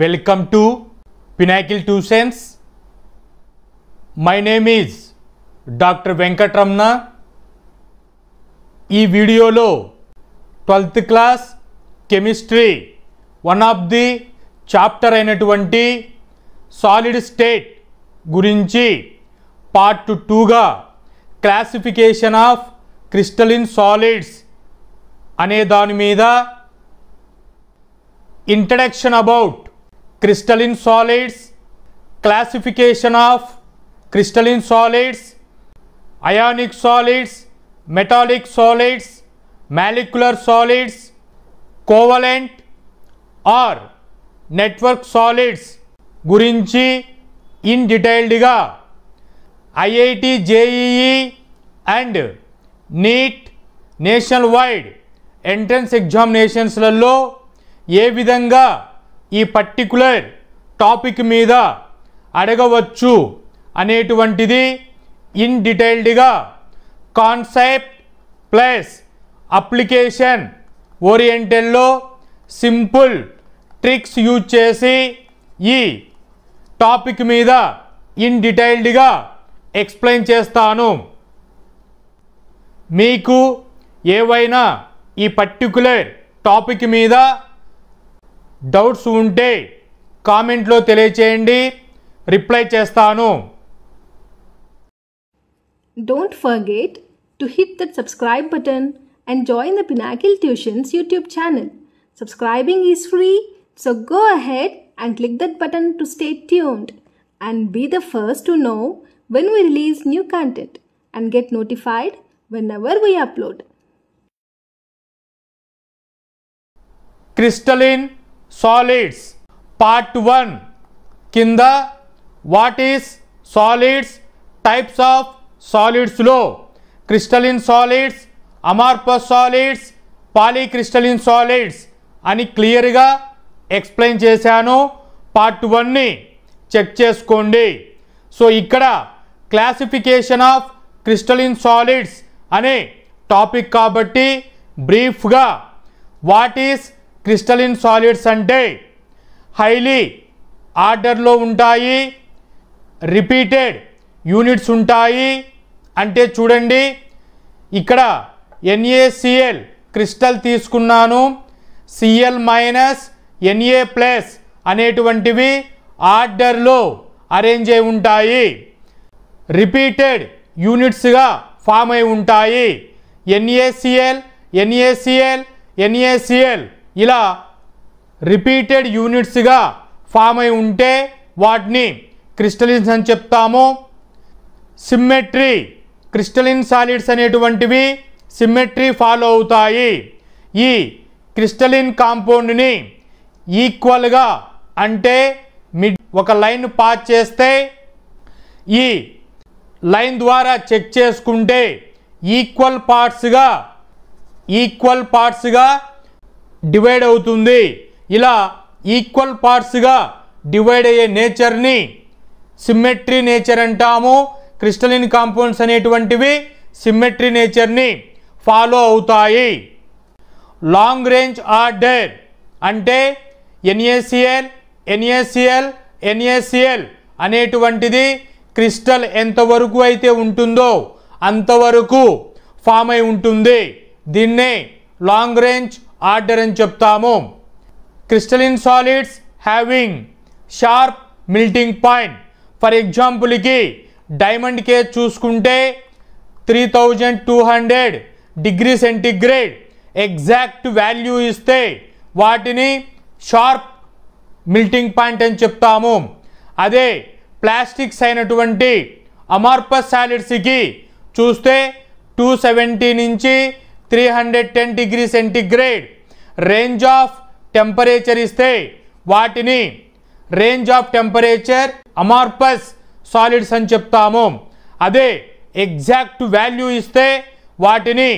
Welcome to Pinnacle Tuitions. My name is Dr. Venkatramana. ఈ వీడియోలో 12th class chemistry one of the chapter అయినటువంటి solid state గురించి part 2గా classification of crystalline solids అనే దాని మీద introduction about crystalline solids, classification of crystalline solids, ionic solids, metallic solids, molecular solids, covalent or network solids గురించి in డీటెయిల్డ్గా IIT JEE and NEET national wide entrance ఎగ్జామినేషన్స్లలో ఏ విధంగా ఈ పర్టిక్యులర్ టాపిక్ మీద అడగవచ్చు అనేటువంటిది ఇన్ డీటెయిల్డ్గా కాన్సెప్ట్ ప్లస్ అప్లికేషన్ ఓరియంటెడ్లో సింపుల్ ట్రిక్స్ యూజ్ చేసి ఈ టాపిక్ మీద ఇన్ డీటెయిల్డ్గా ఎక్స్ప్లెయిన్ చేస్తాను. మీకు ఏవైనా ఈ పర్టిక్యులర్ టాపిక్ మీద డౌట్స్ ఉంటే కామెంట్లో తెలియచేయండి, రిప్లై చేస్తాను. Don't forget to hit that subscribe button and join the Pinnacle Tuitions YouTube channel. Subscribing is free, so go ahead and click that button to stay tuned and be the first to know when we release new content and get notified whenever we upload. Crystalline solids part 1 కింద what is solids, types of సాలిడ్స్లో crystalline solids, amorphous solids, polycrystalline solids అని క్లియర్గా explain చేశాను. Part 1ని check చేసుకోండి. So ఇక్కడ classification of crystalline solids అనే topic కాబట్టి బ్రీఫ్గా వాట్ ఈస్ క్రిస్టలిన్ సాలిడ్స్ అంటే హైలీ ఆర్డర్లో ఉంటాయి, రిపీటెడ్ యూనిట్స్ ఉంటాయి. అంటే చూడండి, ఇక్కడ NaCl క్రిస్టల్ తీసుకున్నాను, Cl మైనస్ Na ప్లస్ అనేటువంటివి ఆర్డర్లో అరేంజ్ అయి ఉంటాయి, రిపీటెడ్ యూనిట్స్గా ఫామ్ అయి ఉంటాయి. NaCl NaCl NaCl ఇలా రిపీటెడ్ యూనిట్స్గా ఫామ్ అయి ఉంటే వాటిని క్రిస్టలిన్స్ అని చెప్తాము. సిమ్మెట్రీ క్రిస్టలిన్ సాలిడ్స్ అనేటువంటివి సిమ్మెట్రీ ఫాలో అవుతాయి. ఈ క్రిస్టలిన్ కాంపౌండ్ని ఈక్వల్గా అంటే ఒక లైన్ పాస్ చేస్తే ఈ లైన్ ద్వారా చెక్ చేసుకుంటే ఈక్వల్ పార్ట్స్గా డివైడ్ అవుతుంది. ఇలా ఈక్వల్ పార్ట్స్గా డివైడ్ అయ్యే నేచర్ని సిమ్మెట్రీ నేచర్ అంటాము. క్రిస్టలిన్ కాంపౌండ్స్ అనేటువంటివి సిమ్మెట్రీ నేచర్ని ఫాలో అవుతాయి. లాంగ్ రేంజ్ ఆర్డర్ అంటే NaCl NaCl NaCl అనేటువంటిది క్రిస్టల్ ఎంతవరకు అయితే ఉంటుందో అంతవరకు ఫామ్ అయి ఉంటుంది. దీన్నే లాంగ్ రేంజ్ ఆర్డర్ అని చెప్తాము. Crystalline solids having sharp melting point. For ఎగ్జాంపుల్కి డైమండ్ కేస్ చూసుకుంటే 3200 డిగ్రీ సెంటిగ్రేడ్ ఎగ్జాక్ట్ వాల్యూ ఇస్తే వాటిని షార్ప్ మెల్టింగ్ పాయింట్ అని చెప్తాము. అదే ప్లాస్టిక్స్ అయినటువంటి అమార్ఫస్ సాలిడ్స్కి చూస్తే 270 నుంచి 310 degree centigrade range of temperature ఇస్తే వాటిని range of temperature amorphous solids అని చెప్తాము. అదే ఎగ్జాక్ట్ వాల్యూ ఇస్తే వాటిని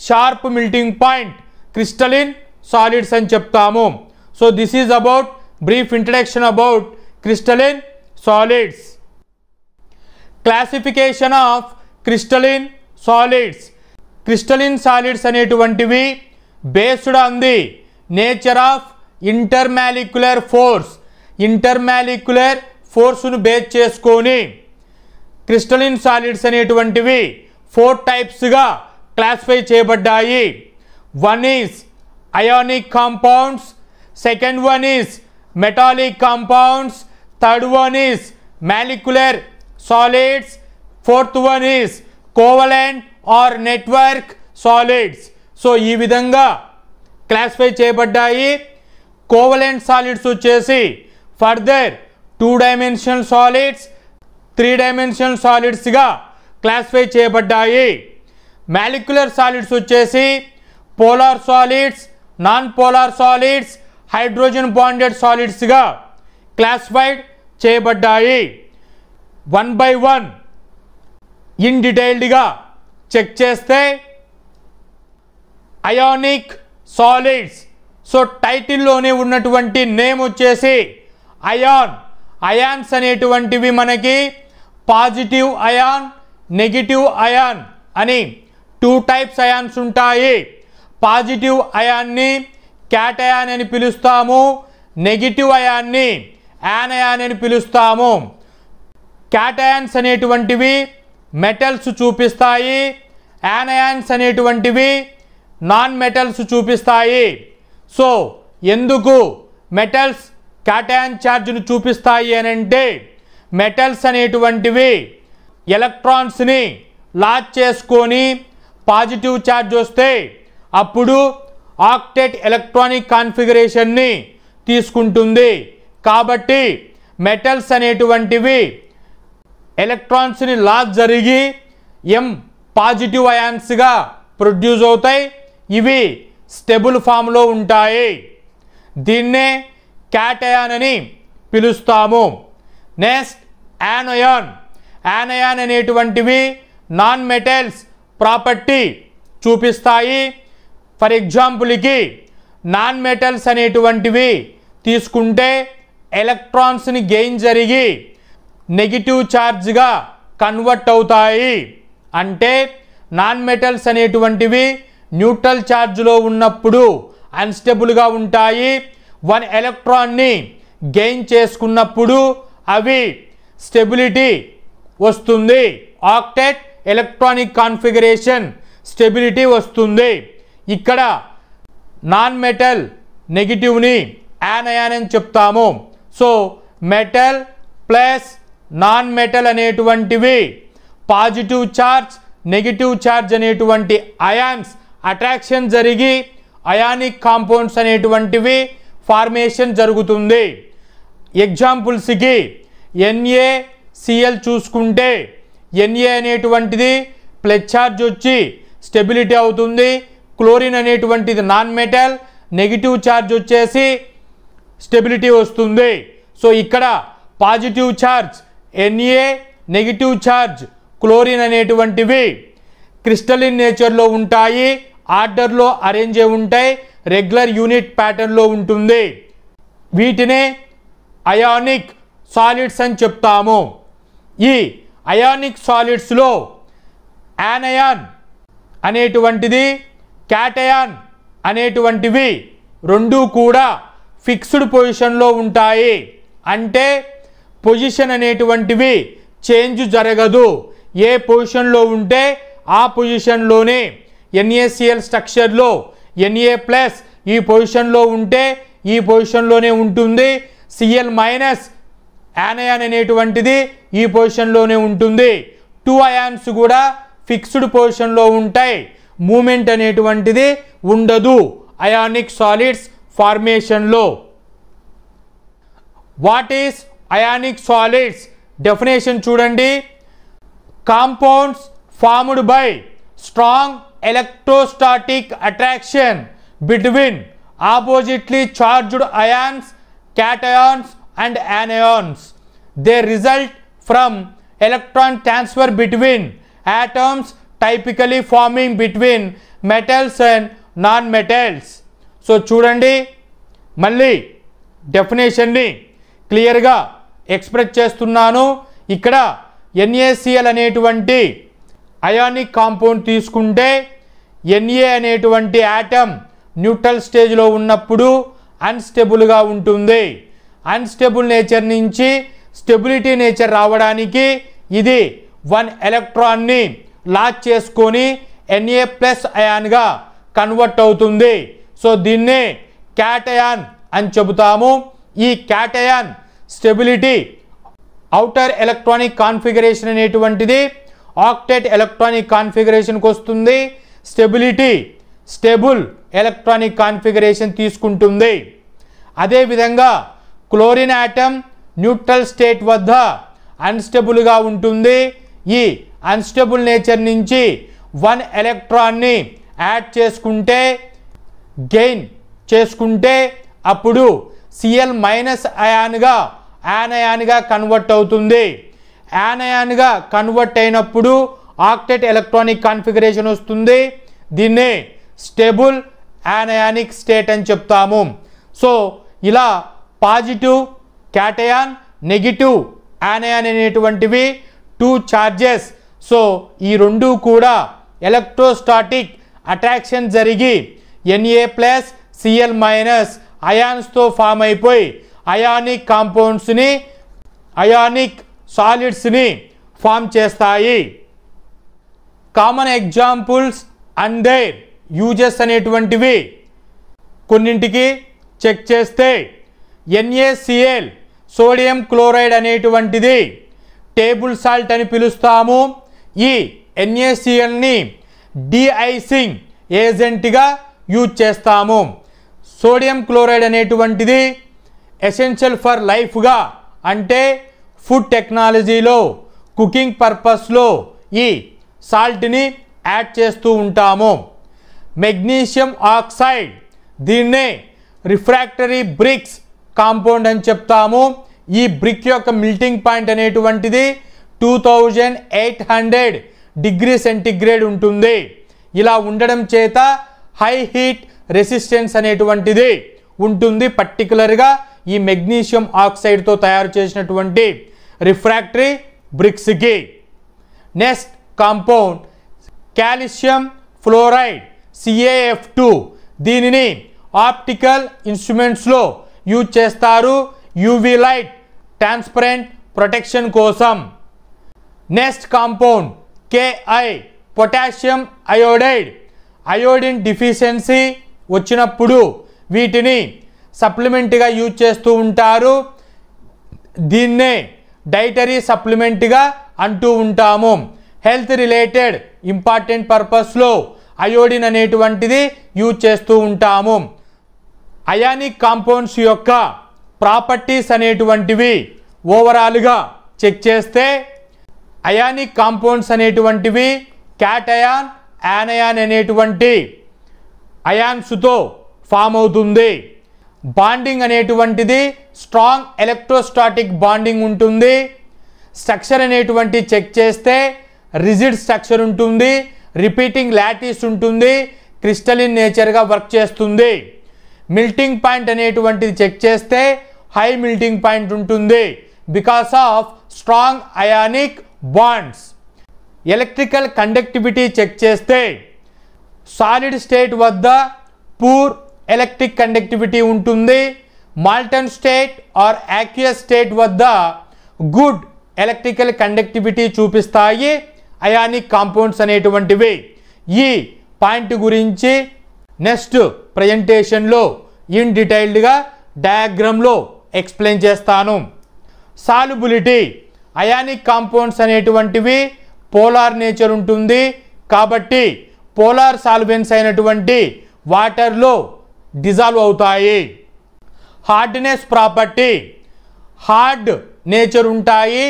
sharp melting point crystalline solids అని చెప్తాము. So this is about brief introduction about crystalline solids. Classification of crystalline solids. Crystalline solids అనేటువంటివి based on the nature of intermolecular force intermolecular ఫోర్స్ను base చేసుకొని crystalline solids అనేటువంటివి 4 టైప్స్గా classify చేయబడ్డాయి. One is ionic compounds, second one is metallic compounds, third one is molecular solids, fourth one is covalent or network solids. So ఈ విధంగా classify చేయబడ్డాయి. Covalent solids వచ్చేసి further 2 dimensional solids, 3 dimensional సాలిడ్స్గా classify చేయబడ్డాయి. Molecular solids వచ్చేసి polar solids, non polar solids, hydrogen bonded సాలిడ్స్గా classified చేయబడ్డాయి. 1 by 1 in డీటెయిల్డ్గా చెక్ చేస్తే అయానిక్ సాలిడ్స్. సో టైటిల్లోనే ఉన్నటువంటి నేమ్ వచ్చేసి అయాన్స్ అనేటువంటివి మనకి పాజిటివ్ అయాన్, నెగిటివ్ అయాన్ అని 2 టైప్స్ అయాన్స్ ఉంటాయి. పాజిటివ్ అయాన్ని క్యాటయాన్ అని పిలుస్తాము, నెగిటివ్ అయాన్ని యానయాన్ అని పిలుస్తాము. క్యాటయాన్స్ అనేటువంటివి మెటల్స్ చూపిస్తాయి, యానయాన్స్ అనేటువంటివి నాన్ మెటల్స్ చూపిస్తాయి. సో ఎందుకు మెటల్స్ క్యాటయాన్ ఛార్జ్ను చూపిస్తాయి అని అంటే మెటల్స్ అనేటువంటివి ఎలక్ట్రాన్స్ని లాచ్ చేసుకొని పాజిటివ్ ఛార్జ్ వస్తే అప్పుడు ఆక్టెట్ ఎలక్ట్రానిక్ కాన్ఫిగరేషన్ని తీసుకుంటుంది. కాబట్టి మెటల్స్ అనేటువంటివి ఎలక్ట్రాన్స్ని లాచ్ జరిగి పాజిటివ్ అయాన్స్గా ప్రొడ్యూస్ అవుతాయి. ఇవి స్టెబుల్ ఫామ్లో ఉంటాయి. దీన్నే క్యాటయాన్ అని పిలుస్తాము. నెక్స్ట్ యానయాన్. యానయాన్ అనేటువంటివి నాన్ మెటల్స్ ప్రాపర్టీ చూపిస్తాయి. ఫర్ ఎగ్జాంపుల్కి నాన్ మెటల్స్ అనేటువంటివి తీసుకుంటే ఎలక్ట్రాన్స్ని గెయిన్ జరిగి నెగిటివ్ ఛార్జ్గా కన్వర్ట్ అవుతాయి. అంటే నాన్ మెటల్స్ అనేటువంటివి న్యూట్రల్ ఛార్జ్లో ఉన్నప్పుడు అన్స్టెబుల్గా ఉంటాయి. 1 ఎలక్ట్రాన్ని గెయిన్ చేసుకున్నప్పుడు అవి స్టెబిలిటీ వస్తుంది. ఆక్టెట్ ఎలక్ట్రానిక్ కాన్ఫిగరేషన్ స్టెబిలిటీ వస్తుంది. ఇక్కడ నాన్ మెటల్ నెగిటివ్ని యానయాన్ అని చెప్తాము. So metal plus non metal అనేటువంటివి పాజిటివ్ ఛార్జ్, నెగిటివ్ ఛార్జ్ అనేటువంటి అయాన్స్ అట్రాక్షన్ జరిగి అయానిక్ కాంపౌండ్స్ అనేటువంటివి ఫార్మేషన్ జరుగుతుంది. ఎగ్జాంపుల్స్కి NaCl చూసుకుంటే Na అనేటువంటిది ప్లస్ ఛార్జ్ వచ్చి స్టెబిలిటీ అవుతుంది. క్లోరిన్ అనేటువంటిది నాన్ మెటల్, నెగిటివ్ ఛార్జ్ వచ్చేసి స్టెబిలిటీ వస్తుంది. సో ఇక్కడ positive charge Na, negative charge chlorine అనేటువంటివి క్రిస్టలిన్ నేచర్లో ఉంటాయి, ఆర్డర్లో అరేంజ్ అయి ఉంటాయి, రెగ్యులర్ యూనిట్ ప్యాటర్న్లో ఉంటుంది. వీటినే అయానిక్ సాలిడ్స్ అని చెప్తాము. ఈ అయానిక్ సాలిడ్స్లో యానయాన్ అనేటువంటిది, క్యాటయాన్ అనేటువంటివి రెండు కూడా ఫిక్స్డ్ పొజిషన్లో ఉంటాయి. అంటే పొజిషన్ అనేటువంటివి చేంజ్ జరగదు. ఏ పొజిషన్లో ఉంటే ఆ పొజిషన్లోనే NaCl స్ట్రక్చర్లో Na+ ఈ పొజిషన్లో ఉంటే ఈ పొజిషన్లోనే ఉంటుంది. Cl- యానయాన్ అనేటువంటిది ఈ పొజిషన్లోనే ఉంటుంది. 2 అయాన్స్ కూడా ఫిక్స్డ్ పొజిషన్లో ఉంటాయి. మూమెంట్ అనేటువంటిది ఉండదు అయానిక్ సాలిడ్స్ ఫార్మేషన్లో. What is ionic solids? Definition చూడండి. Compounds formed by strong electrostatic attraction between oppositely charged ions, cations and anions. They result from electron transfer between atoms, typically forming between metals and non-metals. So చూడండి, మళ్ళీ డెఫినేషన్ని క్లియర్గా express చేస్తున్నాను. ఇక్కడ NaCl అనేటువంటి ionic compound తీసుకుంటే Na అనేటువంటి atom neutral స్టేజ్లో ఉన్నప్పుడు అన్స్టెబుల్గా ఉంటుంది. అన్స్టేబుల్ నేచర్ నుంచి స్టెబిలిటీ నేచర్ రావడానికి ఇది 1 ఎలక్ట్రాన్ని లాక్ చేసుకొని Na+ అయాన్గా కన్వర్ట్ అవుతుంది. సో దీన్నే క్యాటయాన్ అని చెబుతాము. ఈ cation stability outer electronic configuration అనేటువంటిది ఆక్టేట్ ఎలక్ట్రానిక్ కాన్ఫిగరేషన్కి వస్తుంది. స్టెబిలిటీ స్టేబుల్ ఎలక్ట్రానిక్ కాన్ఫిగరేషన్ తీసుకుంటుంది. అదేవిధంగా క్లోరిన్ ఆటమ్ న్యూట్రల్ స్టేట్ వద్ద అన్స్టేబుల్గా ఉంటుంది. ఈ అన్స్టేబుల్ నేచర్ నుంచి 1 ఎలక్ట్రాన్ని యాడ్ చేసుకుంటే గెయిన్ చేసుకుంటే అప్పుడు Cl- అయాన్గా యానయాన్గా కన్వర్ట్ అవుతుంది. యానయాన్గా కన్వర్ట్ అయినప్పుడు ఆక్టేట్ ఎలక్ట్రానిక్ కాన్ఫిగరేషన్ వస్తుంది. దీన్నే స్టేబుల్ యానయానిక్ స్టేట్ అని చెప్తాము. సో ఇలా పాజిటివ్ క్యాటయాన్ నెగిటివ్ యానయాన్ అనేటువంటివి 2 చార్జెస్. సో ఈ రెండు కూడా ఎలక్ట్రోస్టాటిక్ అట్రాక్షన్ జరిగి Na+ Cl- అయాన్స్తో ఫామ్ అయిపోయి అయానిక్ కాంపౌండ్స్ని అయానిక్ సాలిడ్స్ని ఫామ్ చేస్తాయి. Common examples and there uses అనేటువంటివి కొన్నింటికి చెక్ చేస్తే NaCl సోడియం క్లోరైడ్ అనేటువంటిది టేబుల్ సాల్ట్ అని పిలుస్తాము. ఈ NaClని డీఐసింగ్ ఏజెంట్గా యూజ్ చేస్తాము. సోడియం క్లోరైడ్ అనేటువంటిది ఎసెన్షియల్ ఫర్ లైఫ్గా అంటే ఫుడ్ టెక్నాలజీలో కుకింగ్ పర్పస్లో ఈ సాల్ట్ని యాడ్ చేస్తూ ఉంటాము. మెగ్నీషియం ఆక్సైడ్ దీన్నే రిఫ్రాక్టరీ బ్రిక్స్ కాంపౌండ్ అని చెప్తాము. ఈ బ్రిక్ యొక్క మిల్టింగ్ పాయింట్ అనేటువంటిది 2800 డిగ్రీ సెంటిగ్రేడ్ ఉంటుంది. ఇలా ఉండడం చేత హై హీట్ రెసిస్టెన్స్ అనేటువంటిది ఉంటుంది. పర్టికులర్గా ఈ మెగ్నీషియం ఆక్సైడ్తో తయారు చేసినటువంటి రిఫ్రాక్టరీ బ్రిక్స్కి. Next compound calcium fluoride CaF2. దీనిని ఆప్టికల్ ఇన్స్ట్రుమెంట్స్లో యూజ్ చేస్తారు యూవీ లైట్ ట్రాన్స్పరెంట్ ప్రొటెక్షన్ కోసం. Next compound Ki potassium iodide. Iodine deficiency వచ్చినప్పుడు వీటిని సప్లిమెంట్గా యూజ్ చేస్తూ ఉంటారు. దీన్నే డైటరీ సప్లిమెంట్గా అంటూ ఉంటాము. హెల్త్ రిలేటెడ్ ఇంపార్టెంట్ పర్పస్లో అయోడిన్ అనేటువంటిది యూజ్ చేస్తూ ఉంటాము. అయానిక్ కాంపౌండ్స్ యొక్క ప్రాపర్టీస్ అనేటువంటివి ఓవరాల్గా చెక్ చేస్తే అయానిక్ కాంపౌండ్స్ అనేటువంటివి క్యాటయాన్ యానయాన్ అనేటువంటి అయాన్స్తో ఫామ్ అవుతుంది. బాండింగ్ అనేటువంటిది స్ట్రాంగ్ ఎలక్ట్రోస్టాటిక్ బాండింగ్ ఉంటుంది. స్ట్రక్చర్ అనేటువంటి చెక్ చేస్తే రిజిడ్ స్ట్రక్చర్ ఉంటుంది, రిపీటింగ్ లాటిస్ ఉంటుంది, క్రిస్టలిన్ నేచర్గా వర్క్ చేస్తుంది. మిల్టింగ్ పాయింట్ అనేటువంటిది చెక్ చేస్తే హై మిల్టింగ్ పాయింట్ ఉంటుంది because of strong ionic bonds. Electrical conductivity check చేస్తే సాలిడ్ స్టేట్ వద్ద పూర్ ఎలక్ట్రిక్ కండక్టివిటీ ఉంటుంది. Molten state or aqueous state వద్ద గుడ్ ఎలక్ట్రికల్ కండక్టివిటీ చూపిస్తాయి అయానిక్ కాంపౌండ్స్ అనేటువంటివి. ఈ పాయింట్ గురించి నెక్స్ట్ ప్రజెంటేషన్లో ఇన్ డీటెయిల్డ్గా డయాగ్రామ్లో ఎక్స్ప్లెయిన్ చేస్తాను. సాల్యుబిలిటీ అయానిక్ కాంపౌండ్స్ అనేటువంటివి పోలార్ నేచర్ ఉంటుంది కాబట్టి పోలార్ సాల్వెంట్స్ అయినటువంటి వాటర్లో డిజాల్వ్ అవుతాయి. హార్డ్నెస్ ప్రాపర్టీ హార్డ్ నేచర్ ఉంటాయి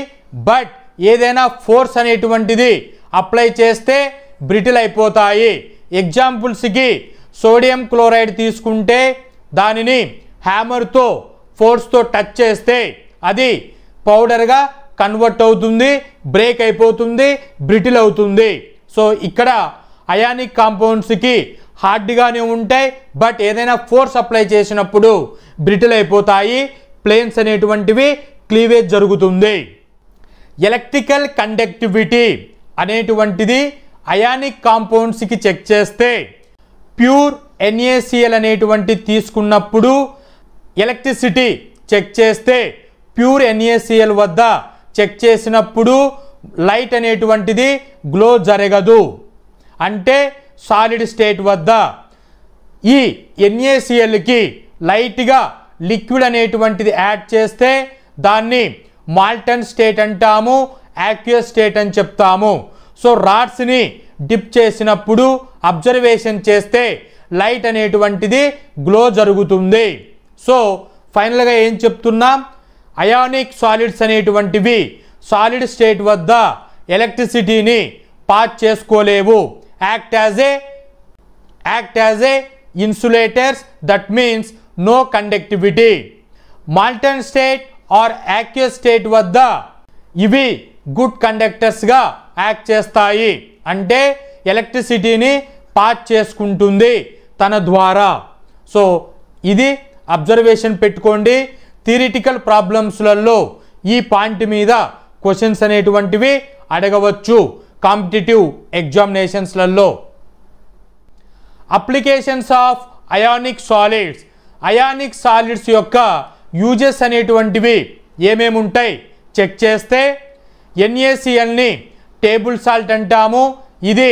బట్ ఏదైనా ఫోర్స్ అనేటువంటిది అప్లై చేస్తే బ్రిటిల్ అయిపోతాయి. ఎగ్జాంపుల్స్కి సోడియం క్లోరైడ్ తీసుకుంటే దానిని హ్యామర్తో ఫోర్స్తో టచ్ చేస్తే అది పౌడర్గా కన్వర్ట్ అవుతుంది, బ్రేక్ అయిపోతుంది, బ్రిటిల్ అవుతుంది. సో ఇక్కడ అయానిక్ కాంపౌండ్స్కి హార్డ్గానే ఉంటాయి బట్ ఏదైనా ఫోర్స్ అప్లై చేసినప్పుడు బ్రిటిల్ అయిపోతాయి. ప్లేన్స్ అనేటువంటివి క్లీవేజ్ జరుగుతుంది. ఎలక్ట్రికల్ కండక్టివిటీ అనేటువంటిది అయానిక్ కాంపౌండ్స్కి చెక్ చేస్తే ప్యూర్ NaCl అనేటువంటి తీసుకున్నప్పుడు ఎలక్ట్రిసిటీ చెక్ చేస్తే ప్యూర్ NaCl వద్ద చెక్ చేసినప్పుడు లైట్ అనేటువంటిది గ్లో జరగదు. అంటే సాలిడ్ స్టేట్ వద్ద ఈ NaClకి లైట్గా లిక్విడ్ అనేటువంటిది యాడ్ చేస్తే దాన్ని మాల్టన్ స్టేట్ అంటాము, యాక్వియస్ స్టేట్ అని చెప్తాము. సో రాడ్స్ని డిప్ చేసినప్పుడు అబ్జర్వేషన్ చేస్తే లైట్ అనేటువంటిది గ్లో జరుగుతుంది. సో ఫైనల్గా ఏం చెప్తున్నాం, అయానిక్ సాలిడ్స్ అనేటువంటివి సాలిడ్ స్టేట్ వద్ద ఎలక్ట్రిసిటీని పాస్ చేసుకోలేవు. Act as a insulators, that means no conductivity. Molten state or aqueous state వద్ద ఇవి గుడ్ కండక్టర్స్గా యాక్ట్ చేస్తాయి. అంటే ఎలక్ట్రిసిటీని పాస్ చేసుకుంటుంది తన ద్వారా. సో ఇది అబ్జర్వేషన్ పెట్టుకోండి. థియరిటికల్ ప్రాబ్లమ్స్లలో ఈ పాయింట్ మీద క్వశ్చన్స్ అనేటువంటివి అడగవచ్చు కాంపిటిటివ్ ఎగ్జామినేషన్స్లలో. Applications of ionic solids. Ionic solids యొక్క యూజెస్ అనేటువంటివి ఏమేమి ఉంటాయి చెక్ చేస్తే NaClని టేబుల్ సాల్ట్ అంటాము. ఇది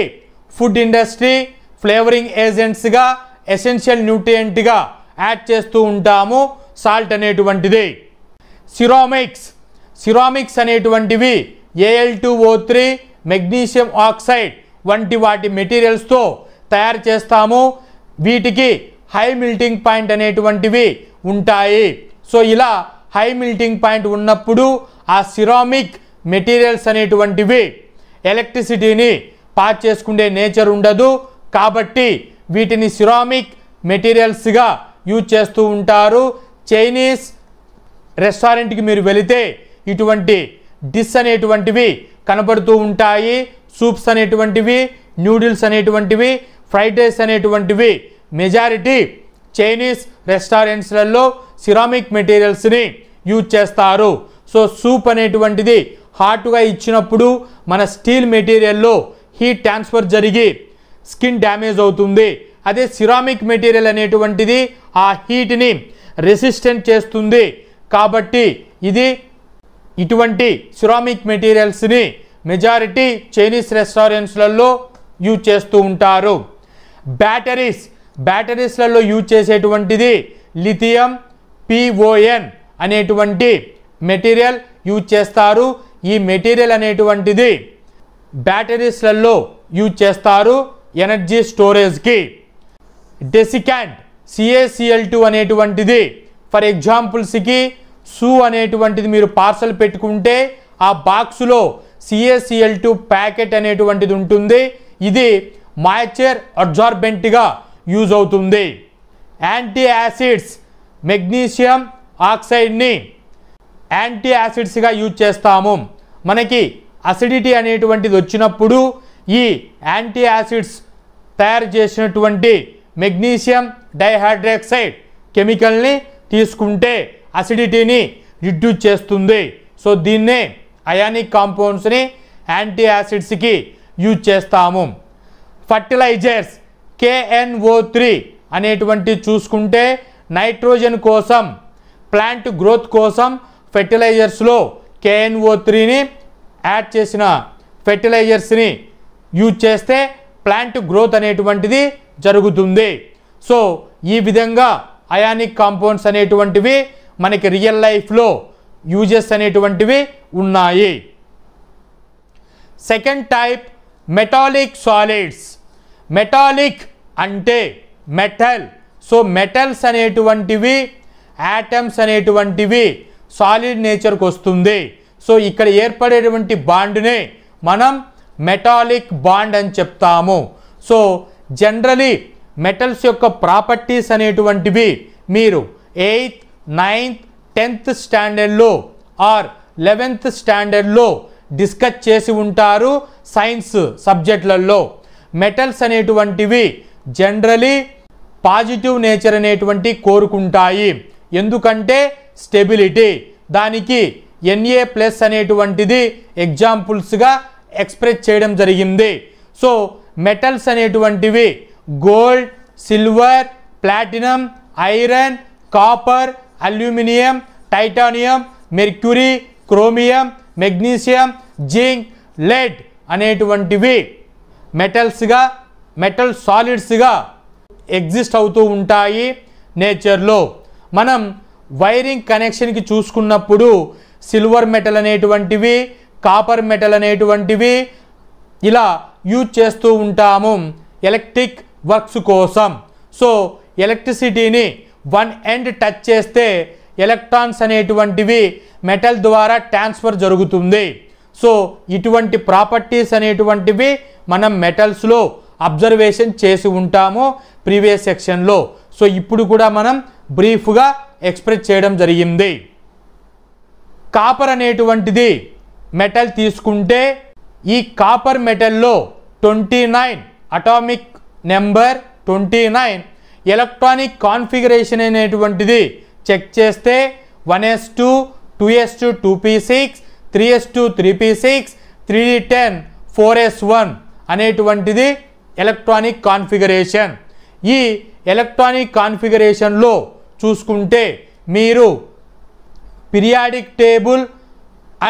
ఫుడ్ ఇండస్ట్రీ ఫ్లేవరింగ్ ఏజెంట్స్గా ఎసెన్షియల్ న్యూట్రియంట్గా యాడ్ చేస్తూ ఉంటాము సాల్ట్ అనేటువంటిది. సిరామిక్స్ అనేటువంటివి Al2O3 మెగ్నీషియం ఆక్సైడ్ వంటి వాటి మెటీరియల్స్తో తయారు చేస్తాము. వీటికి హై మిల్టింగ్ పాయింట్ అనేటువంటివి ఉంటాయి. సో ఇలా హై మిల్టింగ్ పాయింట్ ఉన్నప్పుడు ఆ సిరామిక్ మెటీరియల్స్ అనేటువంటివి ఎలక్ట్రిసిటీని పాస్ చేసుకునే నేచర్ ఉండదు. కాబట్టి వీటిని సిరామిక్ మెటీరియల్స్గా యూజ్ చేస్తూ ఉంటారు. చైనీస్ రెస్టారెంట్కి మీరు వెళితే ఇటువంటి డిష్ అనేటువంటివి కనబడుతూ ఉంటాయి. సూప్స్ అనేటువంటివి, న్యూడిల్స్ అనేటువంటివి, ఫ్రైడ్ రైస్ అనేటువంటివి మెజారిటీ చైనీస్ రెస్టారెంట్స్లలో సిరామిక్ మెటీరియల్స్ని యూజ్ చేస్తారు. సో సూప్ అనేటువంటిది హాట్గా ఇచ్చినప్పుడు మన స్టీల్ మెటీరియల్లో హీట్ ట్రాన్స్ఫర్ జరిగి స్కిన్ డ్యామేజ్ అవుతుంది. అదే సిరామిక్ మెటీరియల్ అనేటువంటిది ఆ హీట్ని రెసిస్టెంట్ చేస్తుంది. కాబట్టి ఇటువంటి సిరామిక్ మెటీరియల్స్ని మెజారిటీ చైనీస్ రెస్టారెంట్స్లలో యూజ్ చేస్తూ ఉంటారు. బ్యాటరీస్లలో యూజ్ చేసేటువంటిది లిథియం PON అనేటువంటి మెటీరియల్ యూజ్ చేస్తారు. ఈ మెటీరియల్ అనేటువంటిది బ్యాటరీస్లలో యూజ్ చేస్తారు ఎనర్జీ స్టోరేజ్కి. డెసికాంట్ CaCl2 అనేటువంటిది ఫర్ ఎగ్జాంపుల్స్కి షూ అనేటువంటిది మీరు పార్సల్ పెట్టుకుంటే ఆ బాక్సులో CaCl2 ప్యాకెట్ అనేటువంటిది ఉంటుంది. ఇది మాయిశ్చర్ అబ్జార్బెంట్గా యూజ్ అవుతుంది. యాంటీ యాసిడ్స్ మెగ్నీషియం ఆక్సైడ్ని యాంటీ యాసిడ్స్గా యూజ్ చేస్తాము. మనకి అసిడిటీ అనేటువంటిది వచ్చినప్పుడు ఈ యాంటీ యాసిడ్స్ తయారు చేసినటువంటి మెగ్నీషియం డైహైడ్రాక్సైడ్ కెమికల్ని తీసుకుంటే అసిడిటీని రిడ్యూస్ చేస్తుంది. సో దీన్నే అయానిక్ కాంపౌండ్స్ని యాంటీ యాసిడ్స్కి యూజ్ చేస్తాము. ఫర్టిలైజర్స్ KNO3 అనేటువంటి చూసుకుంటే నైట్రోజన్ కోసం ప్లాంట్ గ్రోత్ కోసం ఫెర్టిలైజర్స్లో KNO3ని యాడ్ చేసిన ఫెర్టిలైజర్స్ని యూజ్ చేస్తే ప్లాంట్ గ్రోత్ అనేటువంటిది జరుగుతుంది. సో ఈ విధంగా అయానిక్ కాంపౌండ్స్ అనేటువంటివి మనకి రియల్ లైఫ్లో యూజెస్ అనేటువంటివి ఉన్నాయి. Second type metallic solids. Metallic అంటే మెటల్. సో మెటల్స్ అనేటువంటివి యాటమ్స్ అనేటువంటివి సాలిడ్ నేచర్కి వస్తుంది. సో ఇక్కడ ఏర్పడేటువంటి బాండ్నే మనం మెటాలిక్ బాండ్ అని చెప్తాము. సో జనరలీ మెటల్స్ యొక్క ప్రాపర్టీస్ అనేటువంటివి మీరు 8th, 9th, 10th స్టాండర్డ్లో are 11th స్టాండర్డ్లో discuss చేసి ఉంటారు సైన్స్ సబ్జెక్టులలో. మెటల్స్ అనేటువంటివి జనరలీ పాజిటివ్ నేచర్ అనేటువంటి కోరుకుంటాయి. ఎందుకంటే స్టెబిలిటీ. దానికి Na+ అనేటువంటిది ఎగ్జాంపుల్స్గా ఎక్స్ప్రెస్ చేయడం జరిగింది. సో మెటల్స్ అనేటువంటివి gold, silver, platinum, iron, copper, aluminium, titanium, mercury, chromium, magnesium, zinc, lead అనేటువంటివి మెటల్ సాలిడ్స్గా ఎగ్జిస్ట్ అవుతూ ఉంటాయి నేచర్లో. మనం వైరింగ్ కనెక్షన్కి చూసుకున్నప్పుడు సిల్వర్ మెటల్ అనేటువంటివి, కాపర్ మెటల్ అనేటువంటివి ఇలా యూజ్ చేస్తూ ఉంటాము ఎలక్ట్రిక్ వర్క్స్ కోసం. సో ఎలక్ట్రిసిటీని వన్ ఎండ్ టచ్ చేస్తే ఎలక్ట్రాన్స్ అనేటువంటివి మెటల్ ద్వారా ట్రాన్స్ఫర్ జరుగుతుంది. సో ఇటువంటి ప్రాపర్టీస్ అనేటువంటివి మనం మెటల్స్లో అబ్జర్వేషన్ చేసి ఉంటాము ప్రీవియస్ సెక్షన్లో. సో ఇప్పుడు కూడా మనం బ్రీఫ్గా ఎక్స్ప్రెస్ చేయడం జరిగింది. కాపర్ అనేటువంటిది మెటల్ తీసుకుంటే ఈ కాపర్ మెటల్లో 29 అటామిక్ నెంబర్ 29 ఎలక్ట్రానిక్ కాన్ఫిగరేషన్ అనేటువంటిది చెక్ చేస్తే 1s2 2s2 2p6 3s2 3p6 3d10 4s1 అనేటువంటిది ఎలక్ట్రానిక్ కాన్ఫిగరేషన్. ఈ ఎలక్ట్రానిక్ కాన్ఫిగరేషన్లో చూసుకుంటే మీరు పీరియాడిక్ టేబుల్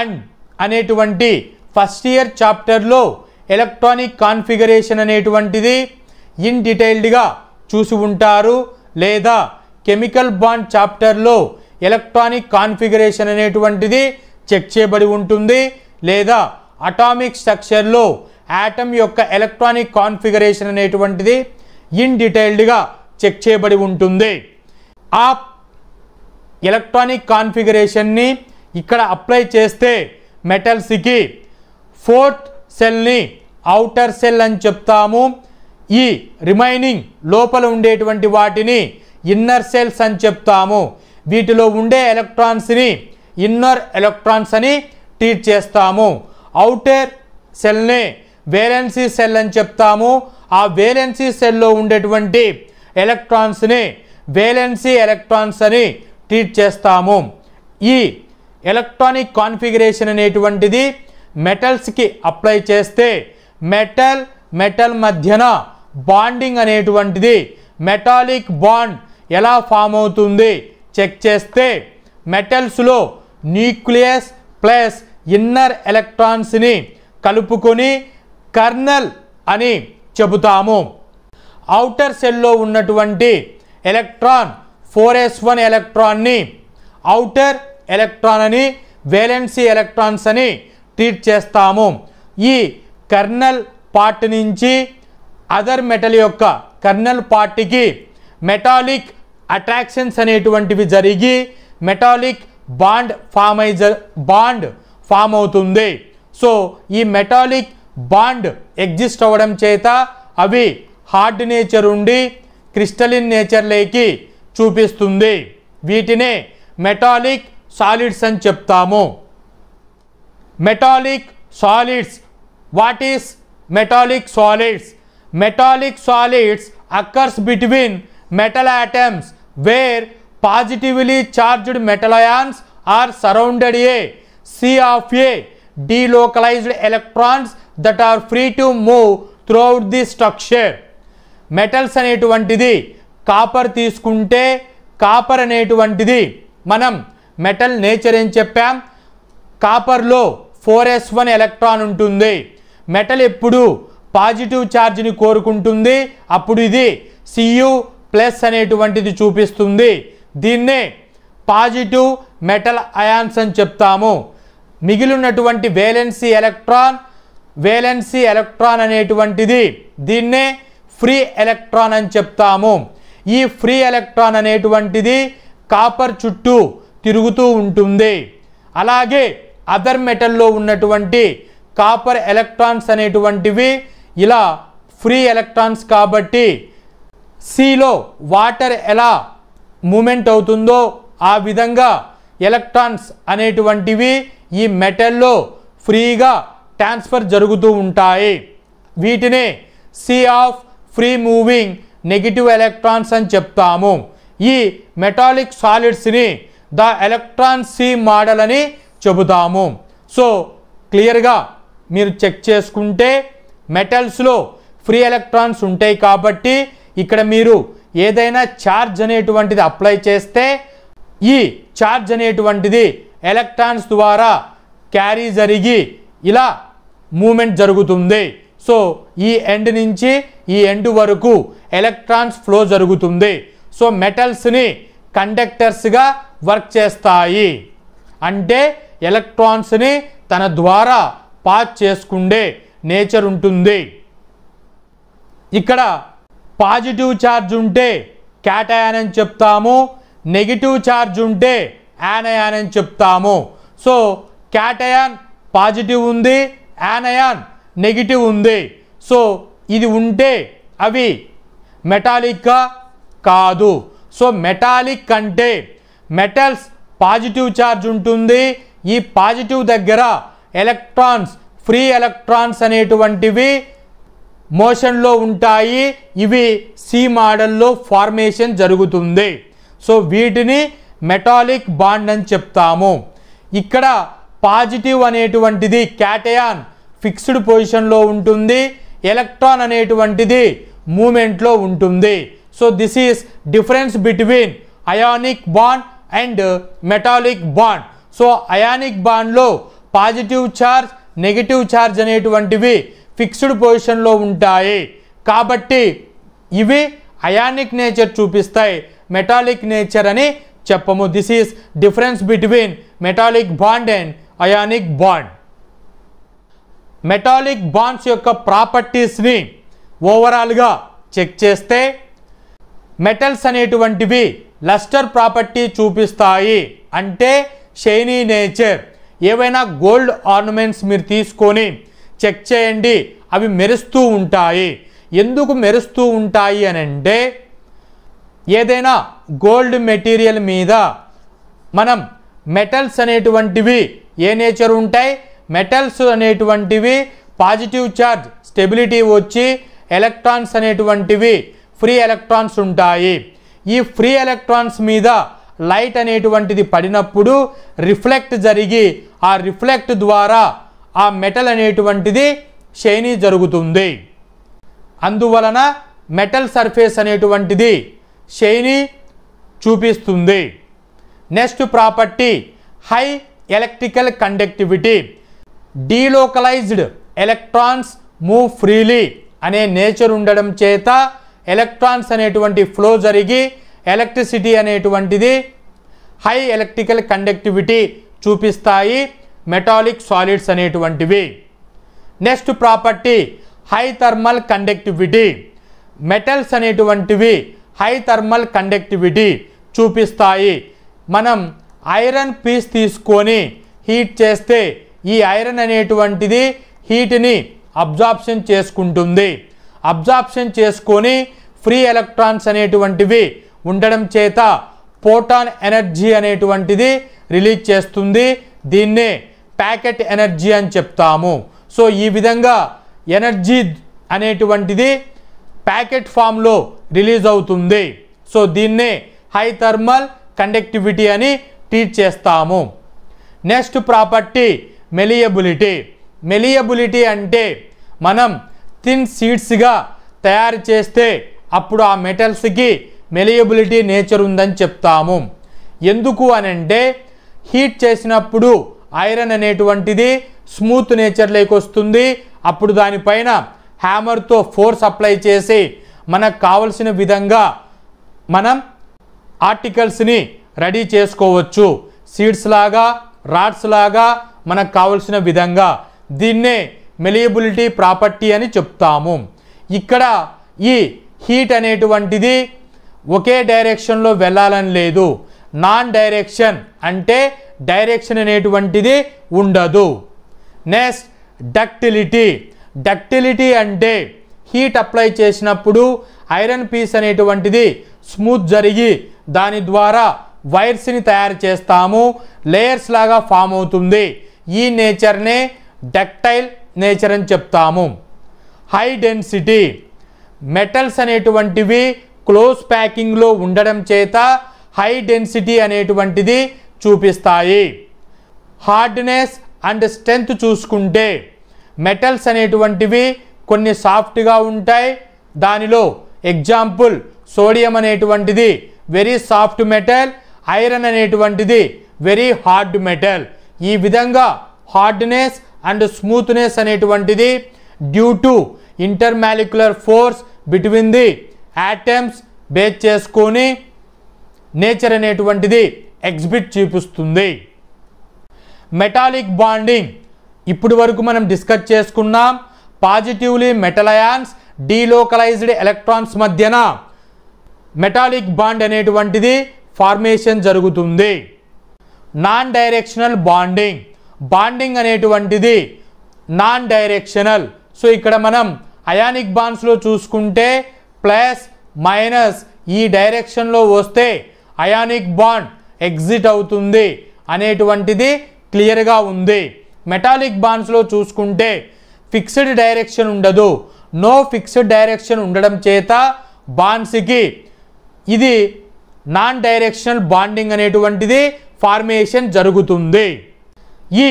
అండ్ అనేటువంటి ఫస్ట్ ఇయర్ చాప్టర్లో ఎలక్ట్రానిక్ కాన్ఫిగరేషన్ అనేటువంటిది ఇన్ డీటెయిల్డ్గా చూసి ఉంటారు, లేదా కెమికల్ బాండ్ చాప్టర్లో ఎలక్ట్రానిక్ కాన్ఫిగరేషన్ అనేటువంటిది చెక్ చేయబడి ఉంటుంది, లేదా అటామిక్ స్ట్రక్చర్లో యాటమ్ యొక్క ఎలక్ట్రానిక్ కాన్ఫిగరేషన్ అనేటువంటిది ఇన్ డీటెయిల్డ్గా చెక్ చేయబడి ఉంటుంది. ఆ ఎలక్ట్రానిక్ కాన్ఫిగరేషన్ని ఇక్కడ అప్లై చేస్తే మెటల్స్కి ఫోర్త్ సెల్ని అవుటర్ సెల్ అని చెప్తాము. ఈ రిమైనింగ్ లోపల ఉండేటువంటి వాటిని ఇన్నర్ సెల్స్ అని చెప్తాము. వీటిలో ఉండే ఎలక్ట్రాన్స్ని ఇన్నర్ ఎలక్ట్రాన్స్ అని ట్రీట్ చేస్తాము. అవుటర్ సెల్ని వేలెన్సీ సెల్ అని చెప్తాము. ఆ వేలెన్సీ సెల్లో ఉండేటువంటి ఎలక్ట్రాన్స్ని వేలెన్సీ ఎలక్ట్రాన్స్ అని ట్రీట్ చేస్తాము. ఈ ఎలక్ట్రానిక్ కాన్ఫిగరేషన్ అనేటువంటిది మెటల్స్కి అప్లై చేస్తే మెటల్ మధ్యన బాండింగ్ అనేటువంటిది మెటాలిక్ బాండ్ ఎలా ఫామ్ అవుతుంది చెక్ చేస్తే మెటల్స్లో న్యూక్లియస్ ప్లస్ ఇన్నర్ ఎలక్ట్రాన్స్ని కలుపుకొని కర్నల్ అని చెబుతాము. అవుటర్ సెల్లో ఉన్నటువంటి ఎలక్ట్రాన్ 4s1 ఎలక్ట్రాన్ని అవుటర్ ఎలక్ట్రాన్ అని, వేలెన్సీ ఎలక్ట్రాన్స్ అని ట్రీట్ చేస్తాము. ఈ కర్నల్ పార్ట్ నుంచి అదర్ మెటల్ యొక్క కర్నల్ పార్ట్కి మెటాలిక్ అట్రాక్షన్స్ అనేటువంటివి జరిగి మెటాలిక్ బాండ్ ఫామ్ అవుతుంది. సో ఈ మెటాలిక్ బాండ్ ఎగ్జిస్ట్ అవ్వడం చేత అవి హార్డ్ నేచర్ ఉండి క్రిస్టలిన్ నేచర్లోకి చూపిస్తుంది. వీటినే మెటాలిక్ సాలిడ్స్ అని చెప్తాము. Metallic solids. What is metallic solids? Metallic solids occurs between metal atoms where positively charged metal ions are surrounded a sea of a delocalized electrons that are free to move throughout the structure. Metals అనేటువంటిది copper తీసుకుంటే copper అనేటువంటిది మనం metal nature ఏం చెప్పాం, కాపర్లో 4s1 electron ఉంటుంది. Metal ఎప్పుడు positive ఛార్జ్ని కోరుకుంటుంది, అప్పుడు ఇది Cu ప్లస్ అనేటువంటిది చూపిస్తుంది. దీన్నే పాజిటివ్ మెటల్ అయాన్స్ అని చెప్తాము. మిగిలినటువంటి వేలెన్సీ ఎలక్ట్రాన్ అనేటువంటిది దీన్నే ఫ్రీ ఎలక్ట్రాన్ అని చెప్తాము. ఈ ఫ్రీ ఎలక్ట్రాన్ అనేటువంటిది కాపర్ చుట్టూ తిరుగుతూ ఉంటుంది. అలాగే అదర్ మెటల్లో ఉన్నటువంటి కాపర్ ఎలక్ట్రాన్స్ అనేటువంటివి ఇలా ఫ్రీ ఎలక్ట్రాన్స్ కాబట్టి సీలో వాటర్ ఎలా మూమెంట్ అవుతుందో ఆ విధంగా ఎలక్ట్రాన్స్ అనేటువంటివి ఈ మెటల్లో ఫ్రీగా ట్రాన్స్ఫర్ జరుగుతూ ఉంటాయి. వీటినే sea of free moving negative electrons అని చెప్తాము. ఈ మెటాలిక్ సాలిడ్స్ని ద ఎలక్ట్రాన్ సీ మోడల్ అని చెబుతాము. సో క్లియర్గా మీరు చెక్ చేసుకుంటే మెటల్స్లో ఫ్రీ ఎలక్ట్రాన్స్ ఉంటాయి కాబట్టి ఇక్కడ మీరు ఏదైనా ఛార్జ్ అనేటువంటిది అప్లై చేస్తే ఈ ఛార్జ్ అనేటువంటిది ఎలక్ట్రాన్స్ ద్వారా క్యారీ జరిగి ఇలా మూమెంట్ జరుగుతుంది. సో ఈ ఎండ్ నుంచి ఈ ఎండ్ వరకు ఎలక్ట్రాన్స్ ఫ్లో జరుగుతుంది. సో మెటల్స్ని కండక్టర్స్గా వర్క్ చేస్తాయి. అంటే ఎలక్ట్రాన్స్ని తన ద్వారా పాస్ చేసుకుండే నేచర్ ఉంటుంది. ఇక్కడ పాజిటివ్ ఛార్జ్ ఉంటే క్యాటయాన్ అని చెప్తాము, నెగిటివ్ ఛార్జ్ ఉంటే యానయాన్ అని చెప్తాము. సో క్యాటయాన్ పాజిటివ్ ఉంది, యానయాన్ నెగిటివ్ ఉంది. సో ఇది ఉంటే అవి మెటాలిక్గా కాదు. సో మెటాలిక్ అంటే మెటల్స్ పాజిటివ్ ఛార్జ్ ఉంటుంది, ఈ పాజిటివ్ దగ్గర ఎలక్ట్రాన్స్ ఫ్రీ ఎలక్ట్రాన్స్ అనేటువంటివి మోషన్లో ఉంటాయి. ఇవి సి మోడల్లో ఫార్మేషన్ జరుగుతుంది. సో వీటిని మెటాలిక్ బాండ్ అని చెప్తాము. ఇక్కడ పాజిటివ్ అనేటువంటిది క్యాటయాన్ ఫిక్స్డ్ పొజిషన్లో ఉంటుంది, ఎలక్ట్రాన్ అనేటువంటిది మూమెంట్లో ఉంటుంది. So this is difference between ionic bond and metallic bond. So ionic బాండ్లో పాజిటివ్ ఛార్జ్ నెగిటివ్ ఛార్జ్ అనేటువంటివి ఫిక్స్డ్ పొజిషన్లో ఉంటాయి. కాబట్టి ఇవి అయానిక్ నేచర్ చూపిస్తాయి, మెటాలిక్ నేచర్ అని చెప్పము. This is difference between metallic bond and ionic bond. Metallic bonds యొక్క ప్రాపర్టీస్ని ఓవరాల్గా చెక్ చేస్తే మెటల్స్ అనేటువంటివి లస్టర్ ప్రాపర్టీ చూపిస్తాయి. అంటే షైనీ నేచర్. ఏవైనా గోల్డ్ ఆర్నమెంట్స్ మీరు తీసుకొని చెక్ చేయండి, అవి మెరుస్తూ ఉంటాయి. ఎందుకు మెరుస్తూ ఉంటాయి అని అంటే ఏదైనా గోల్డ్ మెటీరియల్ మీద మనం మెటల్స్ అనేటువంటివి ఏ నేచర్ ఉంటాయి, మెటల్స్ అనేటువంటివి పాజిటివ్ ఛార్జ్ స్టెబిలిటీ వచ్చి ఎలక్ట్రాన్స్ అనేటువంటివి ఫ్రీ ఎలక్ట్రాన్స్ ఉంటాయి. ఈ ఫ్రీ ఎలక్ట్రాన్స్ మీద లైట్ అనేటువంటిది పడినప్పుడు రిఫ్లెక్ట్ జరిగి ఆ రిఫ్లెక్ట్ ద్వారా ఆ మెటల్ అనేటువంటిది షైనీ జరుగుతుంది. అందువలన మెటల్ సర్ఫేస్ అనేటువంటిది షైనీ చూపిస్తుంది. Next property high electrical conductivity. Delocalised electrons move freely అనే నేచర్ ఉండడం చేత ఎలక్ట్రాన్స్ అనేటువంటి ఫ్లో జరిగి ఎలక్ట్రిసిటీ అనేటువంటిది హై ఎలక్ట్రికల్ కండక్టివిటీ చూపిస్తాయి మెటాలిక్ సాలిడ్స్ అనేటువంటివి. Next property high thermal conductivity. Metals అనేటువంటివి హై థర్మల్ కండక్టివిటీ చూపిస్తాయి. మనం ఐరన్ పీస్ తీసుకొని హీట్ చేస్తే ఈ ఐరన్ అనేటువంటిది హీట్ని అబ్జార్ప్షన్ చేసుకుంటుంది. అబ్జార్ప్షన్ చేసుకొని ఫ్రీ ఎలక్ట్రాన్స్ అనేటువంటివి ఉండడం చేత ఫోటాన్ ఎనర్జీ అనేటువంటిది రిలీజ్ చేస్తుంది. దీన్నే ప్యాకెట్ ఎనర్జీ అని చెప్తాము. సో ఈ విధంగా ఎనర్జీ అనేటువంటిది ప్యాకెట్ ఫామ్లో రిలీజ్ అవుతుంది. సో దీన్నే హై థర్మల్ కండక్టివిటీ అని ట్రీట్ చేస్తాము. Next property malleability. మెలియబిలిటీ అంటే మనం థిన్ సీడ్స్గా తయారు చేస్తే అప్పుడు ఆ మెటల్స్కి మెలియబిలిటీ నేచర్ ఉందని చెప్తాము. ఎందుకు అని అంటే హీట్ చేసినప్పుడు ఐరన్ అనేటువంటిది స్మూత్ నేచర్లోకి వస్తుంది. అప్పుడు దానిపైన హ్యామర్తో ఫోర్స్ అప్లై చేసి మనకు కావలసిన విధంగా మనం ఆర్టికల్స్ని రెడీ చేసుకోవచ్చు. సీడ్స్ లాగా రాడ్స్ లాగా మనకు కావలసిన విధంగా. దీన్నే మెలియబిలిటీ ప్రాపర్టీ అని చెప్తాము. ఇక్కడ ఈ హీట్ అనేటువంటిది ఒకే డైరెక్షన్లో వెళ్ళాలని లేదు. నాన్ డైరెక్షన్ అంటే డైరెక్షన్ అనేటువంటిది ఉండదు. Next ductility. డక్టిలిటీ అంటే హీట్ అప్లై చేసినప్పుడు ఐరన్ పీస్ అనేటువంటిది స్మూత్ జరిగి దాని ద్వారా వైర్స్ని తయారు చేస్తాము. లేయర్స్ లాగా ఫామ్ అవుతుంది. ఈ నేచర్నే డక్టైల్ నేచర్ అని చెప్తాము. High density. మెటల్స్ అనేటువంటివి క్లోజ్ ప్యాకింగ్లో ఉండడం చేత హై డెన్సిటీ అనేటువంటిది చూపిస్తాయి. హార్డ్నెస్ అండ్ స్ట్రెంగ్త్ చూసుకుంటే మెటల్స్ అనేటువంటివి కొన్ని సాఫ్ట్గా ఉంటాయి. దానిలో ఎగ్జాంపుల్ సోడియం అనేటువంటిది వెరీ సాఫ్ట్ మెటల్. ఐరన్ అనేటువంటిది వెరీ హార్డ్ మెటల్. ఈ విధంగా హార్డ్నెస్ అండ్ స్మూత్నెస్ అనేటువంటిది due to intermolecular force between the atoms base చేసుకొని నేచర్ అనేటువంటిది ఎగ్జిబిట్ చూపిస్తుంది. మెటాలిక్ బాండింగ్ ఇప్పుడు వరకు మనం డిస్కస్ చేసుకున్నాం. Positively metal ions delocalised electrons మధ్యన మెటాలిక్ బాండ్ అనేటువంటిది ఫార్మేషన్ జరుగుతుంది. నాన్ డైరెక్షనల్ బాండింగ్, బాండింగ్ అనేటువంటిది నాన్ డైరెక్షనల్. సో ఇక్కడ మనం అయానిక్ బాండ్స్లో చూసుకుంటే ప్లస్ మైనస్ ఈ డైరెక్షన్లో వస్తే అయానిక్ బాండ్ ఎగ్జిట్ అవుతుంది అనేటువంటిది క్లియర్గా ఉంది. మెటాలిక్ బాండ్స్లో చూసుకుంటే ఫిక్స్డ్ డైరెక్షన్ ఉండదు. నో ఫిక్స్డ్ డైరెక్షన్ ఉండడం చేత బాండ్స్కి ఇది నాన్ డైరెక్షనల్ బాండింగ్ అనేటువంటిది ఫార్మేషన్ జరుగుతుంది. ఈ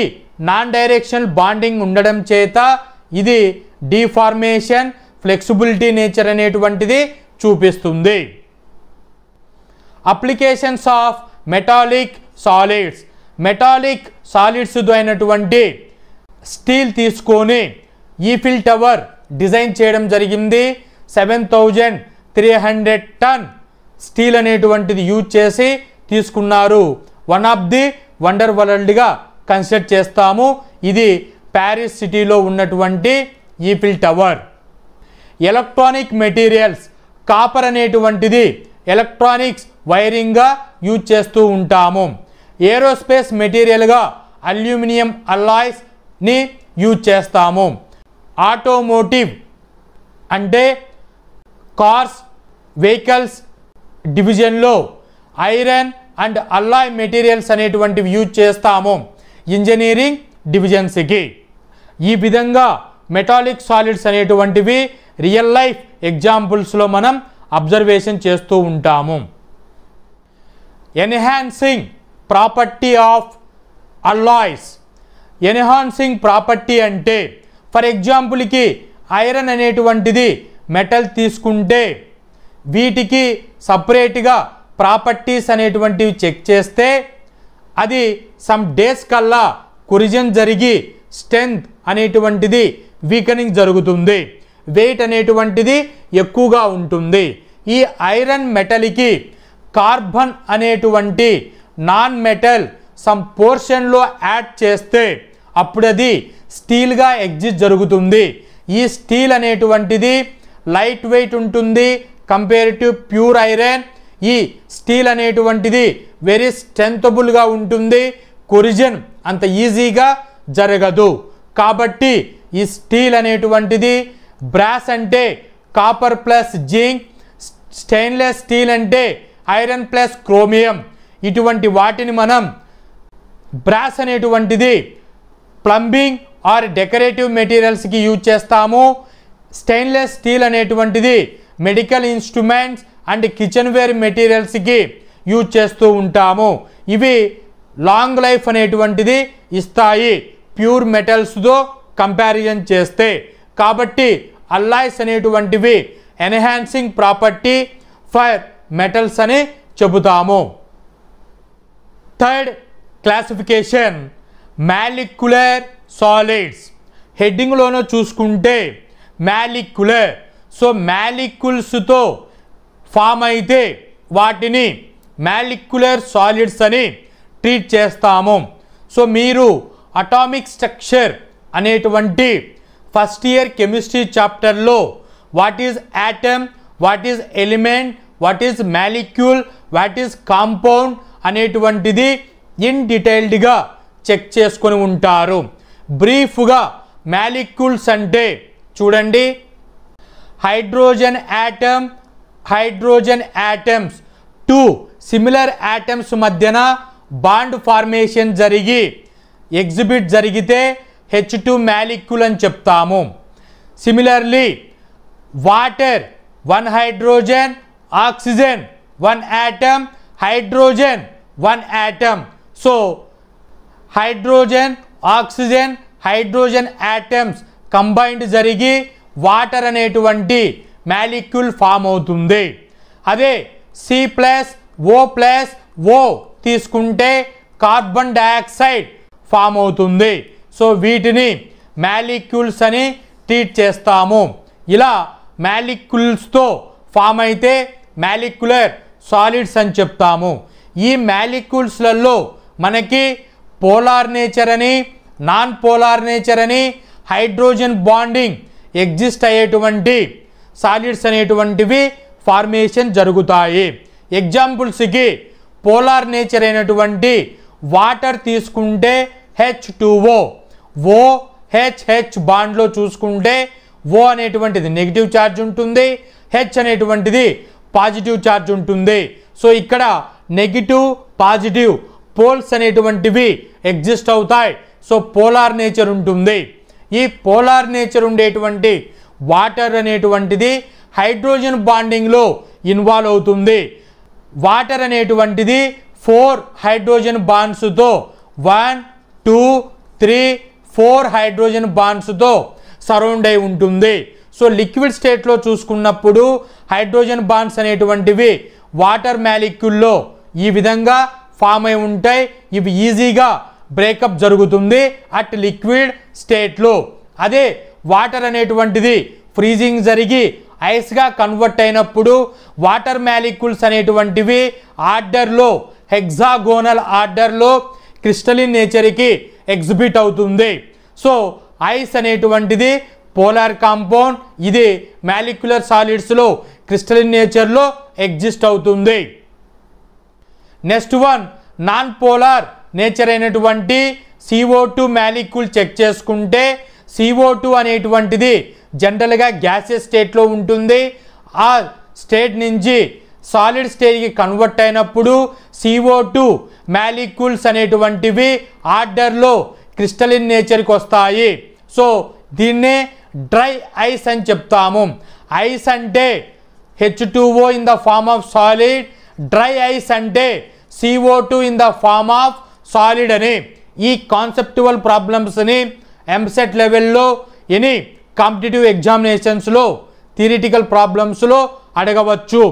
నాన్ డైరెక్షనల్ బాండింగ్ ఉండడం చేత ఇది డిఫార్మేషన్, ఫ్లెక్సిబిలిటీ నేచర్ అనేటువంటిది చూపిస్తుంది. Applications of metallic solids, metallic solids అయినటువంటి స్టీల్ తీసుకొని ఈఫిల్ టవర్ డిజైన్ చేయడం జరిగింది. 7300 టన్ స్టీల్ అనేటువంటిది యూజ్ చేసి తీసుకున్నారు. వన్ ఆఫ్ ది వండర్ వరల్డ్గా కన్సిడర్ చేస్తాము. ఇది ప్యారిస్ సిటీలో ఉన్నటువంటి Eiffel tower. Electronic materials, copper అనేటువంటిది ఎలక్ట్రానిక్స్ వైరింగ్గా యూజ్ చేస్తూ ఉంటాము. ఏరోస్పేస్ మెటీరియల్గా అల్యూమినియం అల్లాయ్స్ని యూజ్ చేస్తాము. ఆటోమోటివ్ అంటే కార్స్, వెహికల్స్ డివిజన్లో ఐరన్ అండ్ అల్లాయ్ మెటీరియల్స్ అనేటువంటివి యూజ్ చేస్తాము ఇంజనీరింగ్ డివిజన్స్కి. ఈ విధంగా మెటాలిక్ సాలిడ్స్ అనేటువంటివి రియల్ లైఫ్ ఎగ్జాంపుల్స్లో మనం అబ్జర్వేషన్ చేస్తూ ఉంటాము. Enhancing property of alloys, enhancing property అంటే ఫర్ ఎగ్జాంపుల్కి ఐరన్ అనేటువంటిది మెటల్ తీసుకుంటే వీటికి సపరేట్గా ప్రాపర్టీస్ అనేటువంటివి చెక్ చేస్తే అది సమ్ డేస్ కల్లా కొరిజన్ జరిగి స్ట్రెంగ్త్ అనేటువంటిది వీకనింగ్ జరుగుతుంది, వెయిట్ అనేటువంటిది ఎక్కువగా ఉంటుంది. ఈ ఐరన్ మెటల్కి కార్బన్ అనేటువంటి నాన్ మెటల్ సమ్ పోర్షన్లో యాడ్ చేస్తే అప్పుడు అది స్టీల్గా ఎగ్జిట్ జరుగుతుంది. ఈ స్టీల్ అనేటువంటిది లైట్ వెయిట్ ఉంటుంది కంపేర్ టు ప్యూర్ ఐరన్. ఈ స్టీల్ అనేటువంటిది వెరీ స్ట్రెంతబుల్గా ఉంటుంది, కొరిజన్ అంత ఈజీగా జరగదు. కాబట్టి ఈ స్టీల్ అనేటువంటిది బ్రాస్ అంటే copper plus zinc, stainless steel అంటే ఐరన్ ప్లస్ క్రోమియం. ఇటువంటి వాటిని మనం బ్రాస్ అనేటువంటిది ప్లంబింగ్ ఆర్ డెకరేటివ్ మెటీరియల్స్కి యూజ్ చేస్తాము. స్టెయిన్లెస్ స్టీల్ అనేటువంటిది medical instruments and kitchen ware మెటీరియల్స్కి యూజ్ చేస్తూ ఉంటాము. ఇవి లాంగ్ లైఫ్ అనేటువంటిది ఇస్తాయి ప్యూర్ మెటల్స్తో కంపారిజన్ చేస్తే. కాబట్టి అల్లాయ్స్ అనేటువంటివి ఎన్హాన్సింగ్ ప్రాపర్టీ ఫర్ మెటల్స్ అని చెబుతాము. Third classification molecular solids. హెడ్డింగ్లోనూ చూసుకుంటే మాలిక్యులర్, సో మాలిక్యూల్స్తో ఫామ్ అయితే వాటిని మాలిక్యులర్ సాలిడ్స్ అని ట్రీట్ చేస్తాము. సో మీరు అటామిక్ స్ట్రక్చర్ అనేటువంటి ఫస్ట్ ఇయర్ కెమిస్ట్రీ చాప్టర్లో what is atom, what is element, what is molecule, what is compound అనేటువంటిది ఇన్ డీటెయిల్డ్గా చెక్ చేసుకొని ఉంటారు. బ్రీఫ్గా మాలిక్యూల్స్ అంటే చూడండి, hydrogen atom, hydrogen atoms two similar atoms మధ్యన బాండ్ ఫార్మేషన్ జరిగి ఎగ్జిబిట్ జరిగితే H2 మాలిక్యూల్ అని చెప్తాము. Similarly water, one hydrogen, oxygen one atom, hydrogen one atom. So hydrogen, oxygen, hydrogen atoms combined జరిగి వాటర్ అనేటువంటి మాలిక్యూల్ ఫామ్ అవుతుంది. అదే C+ O+O తీసుకుంటే కార్బన్ డయాక్సైడ్ ఫామ్ అవుతుంది. సో వీటిని మాలిక్యూల్స్ అని ట్రీట్ చేస్తాము. ఇలా మాలిక్యూల్స్తో ఫామ్ అయితే మాలిక్యులర్ సాలిడ్స్ అని చెప్తాము. ఈ మాలిక్యూల్స్లలో మనకి పోలార్ నేచర్ అని, నాన్ పోలార్ నేచర్ అని, హైడ్రోజన్ బాండింగ్ ఎగ్జిస్ట్ అయ్యేటువంటి సాలిడ్స్ అనేటువంటివి ఫార్మేషన్ జరుగుతాయి. ఎగ్జాంపుల్స్కి పోలార్ నేచర్ అయినటువంటి వాటర్ తీసుకుంటే H2O, OHH బాండ్లో చూసుకుంటే O అనేటువంటిది నెగిటివ్ ఛార్జ్ ఉంటుంది, H అనేటువంటిది పాజిటివ్ ఛార్జ్ ఉంటుంది. సో ఇక్కడ నెగిటివ్ పాజిటివ్ పోల్స్ అనేటువంటివి ఎగ్జిస్ట్ అవుతాయి. సో పోలార్ నేచర్ ఉంటుంది. ఈ పోలార్ నేచర్ ఉండేటువంటి వాటర్ అనేటువంటిది హైడ్రోజన్ బాండింగ్లో ఇన్వాల్వ్ అవుతుంది. వాటర్ అనేటువంటిది 4 హైడ్రోజన్ బాండ్స్తో 1, 2, 3, 4 హైడ్రోజన్ బాండ్స్తో సరౌండ్ అయి ఉంటుంది. సో లిక్విడ్ స్టేట్లో చూసుకున్నప్పుడు హైడ్రోజన్ బాండ్స్ అనేటువంటివి వాటర్ మాలిక్యూల్లో ఈ విధంగా ఫామ్ అయి ఉంటాయి. ఇవి ఈజీగా బ్రేకప్ జరుగుతుంది అట్ లిక్విడ్ స్టేట్లో. అదే వాటర్ అనేటువంటిది ఫ్రీజింగ్ జరిగి ఐస్గా కన్వర్ట్ అయినప్పుడు వాటర్ మాలిక్యూల్స్ అనేటువంటివి ఆర్డర్లో హెక్సాగోనల్ ఆర్డర్లో క్రిస్టలిన్ నేచర్కి ఎగ్జిబిట్ అవుతుంది. సో ఐస్ అనేటువంటిది పోలార్ కాంపౌండ్, ఇది మాలిక్యులర్ సాలిడ్స్లో క్రిస్టలిన్ నేచర్లో ఎగ్జిస్ట్ అవుతుంది. Next one non polar nature అయినటువంటి CO2 మాలిక్యూల్ చెక్ చేసుకుంటే CO2 అనేటువంటిది జనరల్గా గ్యాసెస్ స్టేట్లో ఉంటుంది. ఆ స్టేట్ నుంచి సాలిడ్ స్టేట్కి కన్వర్ట్ అయినప్పుడు CO2 మాలిక్యూల్స్ అనేటువంటివి ఆర్డర్లో క్రిస్టలిన్ నేచర్కి వస్తాయి. సో దీన్నే డ్రై ఐస్ అని చెప్తాము. ఐస్ అంటే H2O in the form of solid, dry ice అంటే CO2 in the form of solid అని. ఈ కాన్సెప్టువల్ ప్రాబ్లమ్స్ని ఎంసెట్ లెవెల్లో ఎనీ కాంపిటేటివ్ ఎగ్జామినేషన్స్లో థియరిటికల్ ప్రాబ్లమ్స్లో అడగవచ్చు.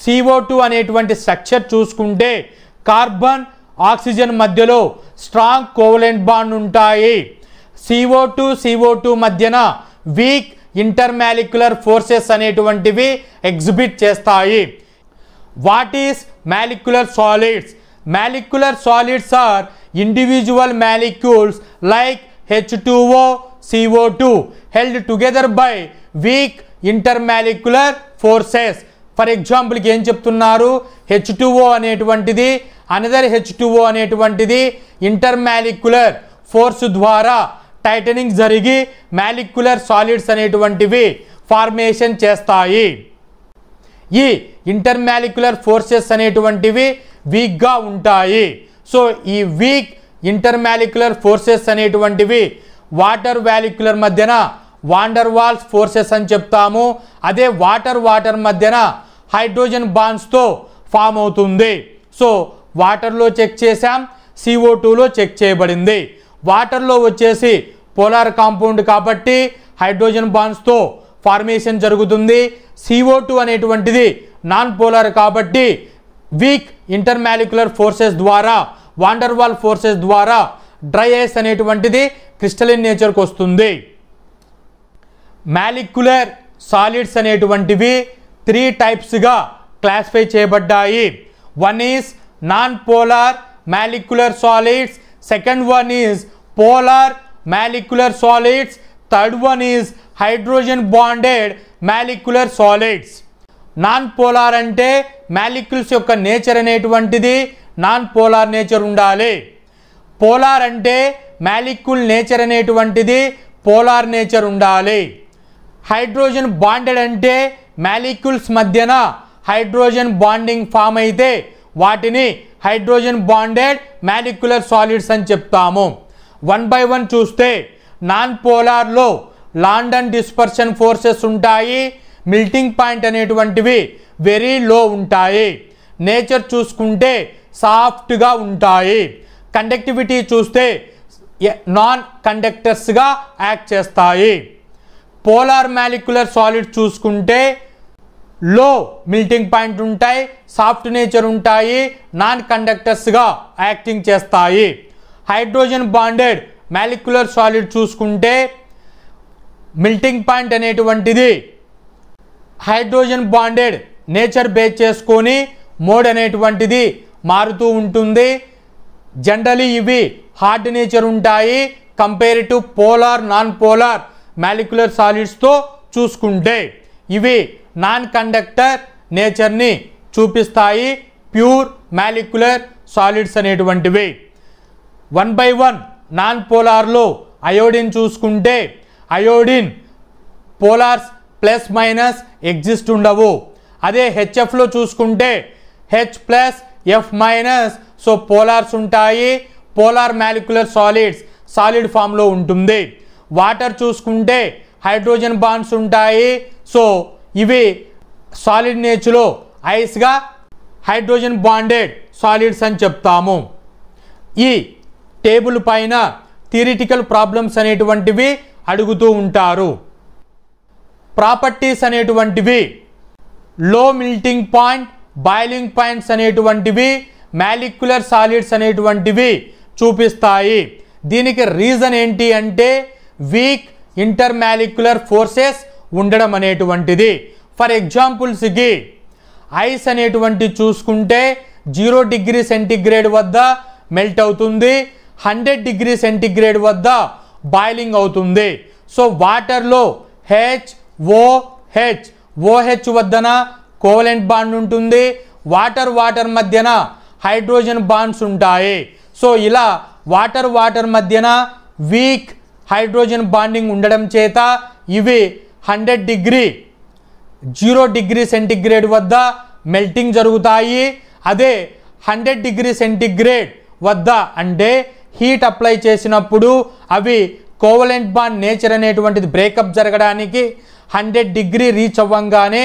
CO2 అనేటువంటి స్ట్రక్చర్ చూసుకుంటే కార్బన్ ఆక్సిజన్ మధ్యలో స్ట్రాంగ్ కోవలెంట్ బాండ్ ఉంటాయి. CO2 మధ్యన వీక్ ఇంటర్మాలిక్యులర్ ఫోర్సెస్ అనేటువంటివి ఎగ్జిబిట్ చేస్తాయి. What is molecular solids? Molecular solids are individual molecules like H2O, CO2 held together by weak intermolecular forces. For ఎగ్జాంపుల్కి ఏం చెప్తున్నారు? H2O అనేటువంటిది అనదర్ H2O అనేటువంటిది ఇంటర్మాలిక్యులర్ ఫోర్స్ ద్వారా టైటనింగ్ జరిగి మాలిక్యులర్ సాలిడ్స్ అనేటువంటివి ఫార్మేషన్ చేస్తాయి. ఈ ఇంటర్మాలిక్యులర్ ఫోర్సెస్ అనేటువంటివి వీక్గా ఉంటాయి. సో ఈ వీక్ ఇంటర్మాలిక్యులర్ ఫోర్సెస్ అనేటువంటివి వాటర్ మాలిక్యులర్ మధ్యన వాండర్ వాల్స్ ఫోర్సెస్ అని చెప్తాము. అదే వాటర్ మధ్యన హైడ్రోజన్ బాండ్స్తో ఫామ్ అవుతుంది. సో వాటర్లో చెక్ చేసాం, CO2లో చెక్ చేయబడింది. వాటర్లో వచ్చేసి పోలార్ కాంపౌండ్ కాబట్టి హైడ్రోజన్ బాండ్స్తో ఫార్మేషన్ జరుగుతుంది. CO2 అనేటువంటిది నాన్ పోలార్ కాబట్టి వీక్ ఇంటర్మాలిక్యులర్ ఫోర్సెస్ ద్వారా వాండర్ వాల్ ఫోర్సెస్ ద్వారా డ్రై ఐస్ అనేటువంటిది క్రిస్టలిన్ నేచర్కి వస్తుంది. మాలిక్యులర్ సాలిడ్స్ అనేటువంటివి 3 టైప్స్గా క్లాసిఫై చేయబడ్డాయి. One is non polar molecular solids, second one is polar molecular solids, third one is hydrogen bonded molecular solids. Non polar అంటే molecules యొక్క nature అనేటువంటిది non polar nature ఉండాలి. Polar అంటే molecule nature అనేటువంటిది polar nature ఉండాలి. Hydrogen bonded అంటే molecules మధ్యన hydrogen bonding form అయితే వాటిని హైడ్రోజన్ బాండెడ్ మాలిక్యులర్ సాలిడ్స్ అని చెప్తాము. 1 by 1 చూస్తే నాన్ పోలార్లో లాండన్ డిస్పర్షన్ ఫోర్సెస్ ఉంటాయి. మిల్టింగ్ పాయింట్ అనేటువంటివి వెరీ లో ఉంటాయి. నేచర్ చూసుకుంటే సాఫ్ట్గా ఉంటాయి. కండక్టివిటీ చూస్తే నాన్ కండక్టర్స్గా యాక్ట్ చేస్తాయి. పోలార్ మాలిక్యులర్ సాలిడ్ చూసుకుంటే లో మెల్టింగ్ పాయింట్ ఉంటాయి, సాఫ్ట్ నేచర్ ఉంటాయి, నాన్ కండక్టర్స్గా యాక్టింగ్ చేస్తాయి. హైడ్రోజన్ బాండెడ్ మాలిక్యులర్ సాలిడ్ చూసుకుంటే మెల్టింగ్ పాయింట్ అనేటువంటిది హైడ్రోజన్ బాండెడ్ నేచర్ బేస్ చేసుకొని మోడ్ అనేటువంటిది మారుతూ ఉంటుంది. జనరలీ ఇవి హార్డ్ నేచర్ ఉంటాయి compare to polar non polar molecular సాలిడ్స్తో చూసుకుంటే. ఇవి నాన్ కండక్టర్ నేచర్ని చూపిస్తాయి ప్యూర్ మాలిక్యులర్ సాలిడ్స్ అనేటువంటివి. 1/1 నాన్ పోలార్లో అయోడిన్ చూసుకుంటే iodine polars plus minus exist ఉండవు. అదే హెచ్ఎఫ్లో చూసుకుంటే H plus F minus, so polars ఉంటాయి. పోలార్ మాలిక్యులర్ సాలిడ్స్ సాలిడ్ ఫామ్లో ఉంటుంది. వాటర్ చూసుకుంటే హైడ్రోజన్ బాండ్స్ ఉంటాయి, సో ఇవి సాలిడ్ నేచర్లో ఐస్గా హైడ్రోజన్ బాండెడ్ సాలిడ్స్ అని చెప్తాము. ఈ టేబుల్ పైన థియరిటికల్ ప్రాబ్లమ్స్ అనేటువంటివి అడుగుతూ ఉంటారు. ప్రాపర్టీస్ అనేటువంటివి లో మెల్టింగ్ పాయింట్, బాయిలింగ్ పాయింట్స్ అనేటువంటివి మాలిక్యులర్ సాలిడ్స్ అనేటువంటివి చూపిస్తాయి. దీనికి రీజన్ ఏంటి అంటే వీక్ ఇంటర్ మాలిక్యులర్ ఫోర్సెస్ ఉండడం అనేటువంటిది. ఫర్ ఎగ్జాంపుల్స్కి ఐస్ అనేటువంటి చూసుకుంటే 0 డిగ్రీ సెంటిగ్రేడ్ వద్ద మెల్ట్ అవుతుంది, 100 డిగ్రీ సెంటిగ్రేడ్ వద్ద బాయిలింగ్ అవుతుంది. సో వాటర్లో OH వద్దన కోవలెంట్ బాండ్ ఉంటుంది, వాటర్ మధ్యన హైడ్రోజన్ బాండ్స్ ఉంటాయి. సో ఇలా వాటర్ మధ్యన వీక్ హైడ్రోజన్ బాండింగ్ ఉండడం చేత ఇవి 0 డిగ్రీ సెంటిగ్రేడ్ వద్ద మెల్టింగ్ జరుగుతాయి. అదే 100 డిగ్రీ సెంటిగ్రేడ్ వద్ద అంటే హీట్ అప్లై చేసినప్పుడు అవి కోవలెంట్ బాండ్ నేచర్ అనేటువంటిది బ్రేకప్ జరగడానికి 100 డిగ్రీ రీచ్ అవ్వంగానే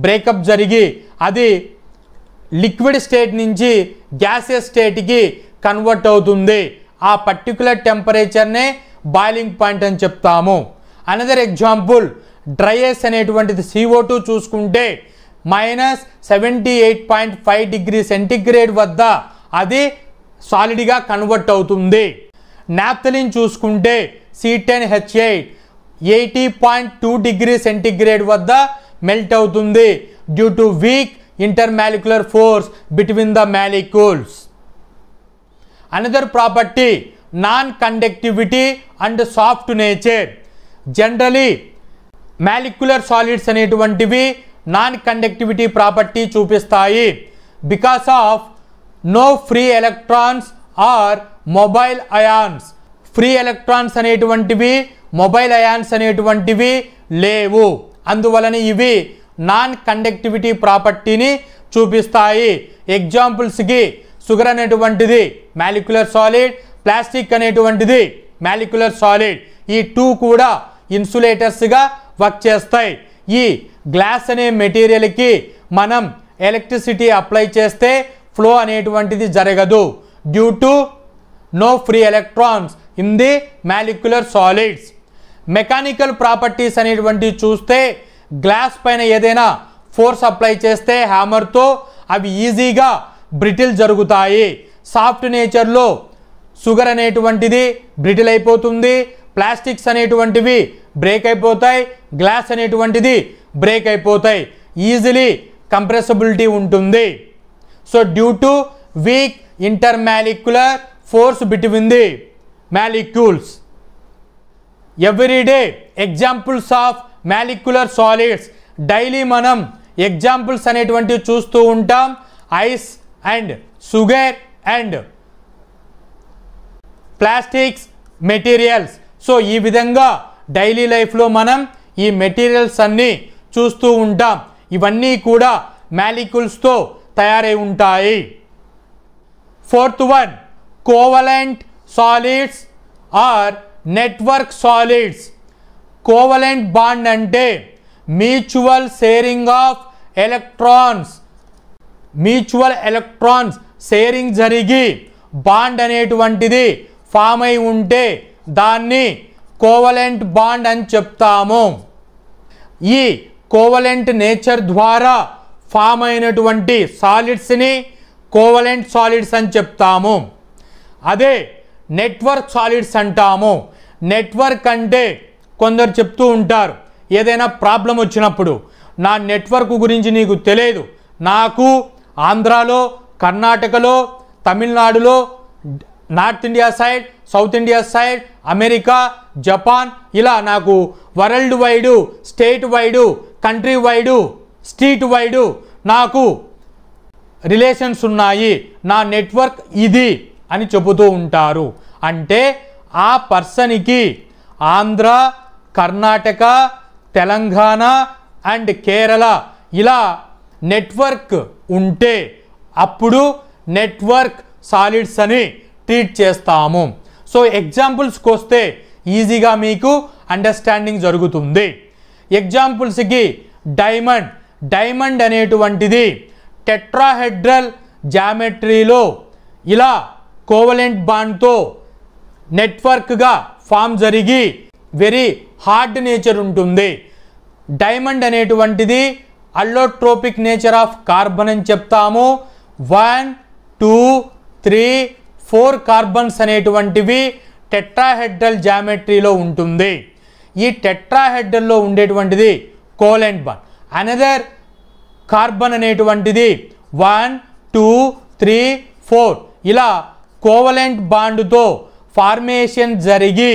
బ్రేకప్ జరిగి అది లిక్విడ్ స్టేట్ నుంచి గ్యాసియస్ స్టేట్కి కన్వర్ట్ అవుతుంది. ఆ పర్టికులర్ టెంపరేచర్నే బాయిలింగ్ పాయింట్ అని చెప్తాము. అనదర్ ఎగ్జాంపుల్ డ్రై ఐస్ అనేటువంటిది CO2 చూసుకుంటే -78.5 డిగ్రీ సెంటిగ్రేడ్ వద్ద అది సాలిడ్గా కన్వర్ట్ అవుతుంది. నాప్థలిన్ చూసుకుంటే C10H8 80.2 డిగ్రీ సెంటిగ్రేడ్ వద్ద మెల్ట్ అవుతుంది due to week intermolecular force between the molecules. Another property, non-conductivity and soft nature. Generally molecular solids అనేటువంటివి నాన్ కండక్టివిటీ ప్రాపర్టీ చూపిస్తాయి because of no free electrons or mobile ions. Free electrons అనేటువంటివి mobile ions అనేటువంటివి లేవు, అందువలన ఇవి non conductivity ప్రాపర్టీని చూపిస్తాయి. ఎగ్జాంపుల్స్కి షుగర్ అనేటువంటిది మాలిక్యులర్ సాలిడ్, ప్లాస్టిక్ అనేటువంటిది మాలిక్యులర్ సాలిడ్. ఈ టూ కూడా ఇన్సులేటర్స్గా వర్క్ చేస్తాయి. ఈ గ్లాస్ అనే మెటీరియల్కి మనం ఎలక్ట్రిసిటీ అప్లై చేస్తే ఫ్లో అనేటువంటిది జరగదు due to know free electrons in the molecular solids. Mechanical properties అనేటువంటివి చూస్తే గ్లాస్ పైన ఏదైనా ఫోర్స్ అప్లై చేస్తే హ్యామర్తో అవి ఈజీగా బ్రిటిల్ జరుగుతాయి. సాఫ్ట్ నేచర్లో షుగర్ అనేటువంటిది బ్రిటిల్ అయిపోతుంది, ప్లాస్టిక్స్ అనేటువంటివి బ్రేక్ అయిపోతాయి, గ్లాస్ అనేటువంటిది బ్రేక్ అయిపోతాయి, ఈజీలీ కంప్రెసిబిలిటీ ఉంటుంది. So due to week intermolecular force between the molecules. Everyday examples of molecular solids. Daily మనం ఎగ్జాంపుల్స్ అనేటువంటివి చూస్తూ ఉంటాం, ice and sugar and plastics materials. So ఈ విధంగా డైలీ లైఫ్లో మనం ఈ మెటీరియల్స్ అన్నీ చూస్తూ ఉంటాం. ఇవన్నీ కూడా మాలిక్యూల్స్తో తయారై ఉంటాయి. Fourth one, covalent solids or network solids. Covalent bond అంటే mutual sharing of electrons. Mutual electrons sharing జరిగి బాండ్ అనేటువంటిది ఫామ్ అయి ఉంటే దాన్ని కోవలెంట్ బాండ్ అని చెప్తాము. ఈ కోవలెంట్ నేచర్ ద్వారా ఫామ్ అయినటువంటి సాలిడ్స్ని కోవలెంట్ సాలిడ్స్ అని చెప్తాము. అదే నెట్వర్క్ సాలిడ్స్ అంటాము. నెట్వర్క్ అంటే కొందరు చెప్తూ ఉంటారు, ఏదైనా ప్రాబ్లం వచ్చినప్పుడు నా నెట్వర్క్ గురించి నీకు తెలియదు, నాకు ఆంధ్రాలో, కర్ణాటకలో, తమిళనాడులో, north India side, south India side, America, Japan, ఇలా నాకు world wide, state wide, country wide, street wide నాకు రిలేషన్స్ ఉన్నాయి, నా నెట్వర్క్ ఇది అని చెబుతూ ఉంటారు. అంటే ఆ పర్సన్కి ఆంధ్ర, కర్ణాటక, తెలంగాణ అండ్ కేరళ ఇలా నెట్వర్క్ ఉంటే అప్పుడు నెట్వర్క్ సాలిడ్స్ అని ట్రీట్ చేస్తాము. సో ఎగ్జాంపుల్స్కి వస్తే ఈజీగా మీకు అండర్స్టాండింగ్ జరుగుతుంది. ఎగ్జాంపుల్స్కి డైమండ్ అనేటువంటిది టెట్రాహెడ్రల్ జామెట్రీలో ఇలా కోవలెంట్ బాండ్తో నెట్వర్క్గా ఫామ్ జరిగి వెరీ హార్డ్ నేచర్ ఉంటుంది. డైమండ్ అనేటువంటిది అల్లోట్రోపిక్ నేచర్ ఆఫ్ కార్బన్ అని చెప్తాము. 1, 2, 3, 4 కార్బన్స్ అనేటువంటివి టెట్రాహెడ్రల్ జామెట్రీలో ఉంటుంది. ఈ టెట్రాహెడ్రల్లో ఉండేటువంటిది కోవలెంట్ బాండ్. అనదర్ కార్బన్ అనేటువంటిది 1, 2, 3, 4 ఇలా కోవలెంట్ బాండ్తో ఫార్మేషన్ జరిగి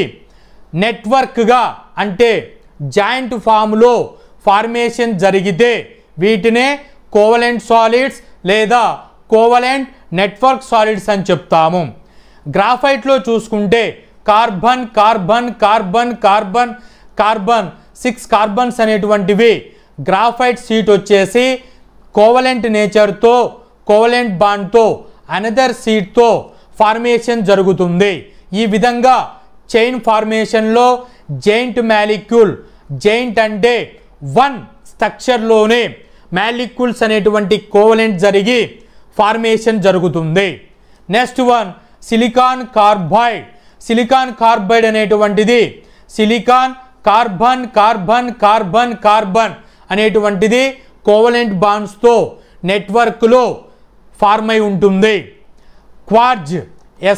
నెట్వర్క్గా అంటే జాయింట్ ఫామ్లో ఫార్మేషన్ జరిగితే వీటినే కోవలెంట్ సాలిడ్స్ లేదా కోవలెంట్ నెట్వర్క్ సాలిడ్స్ అని చెప్తాము. గ్రాఫైట్లో చూసుకుంటే carbon carbon carbon carbon carbon 6 carbons అనేటువంటివి గ్రాఫైట్ షీట్ వచ్చేసి కోవలెంట్ నేచర్తో కోవలెంట్ బాండ్తో అనదర్ షీట్తో ఫార్మేషన్ జరుగుతుంది. ఈ విధంగా చైన్ ఫార్మేషన్లో జైంట్ మాలిక్యూల్, జైంట్ అంటే 1 స్ట్రక్చర్లోనే మాలిక్యూల్స్ అనేటువంటి కోవలెంట్ జరిగి ఫార్మేషన్ జరుగుతుంది. Next one silicon carbide. Silicon carbide అనేటువంటిది silicon carbon carbon carbon carbon అనేటువంటిది కోవలెంట్ బాండ్స్తో నెట్వర్క్లో ఫార్మ్ అయి ఉంటుంది. క్వార్జ్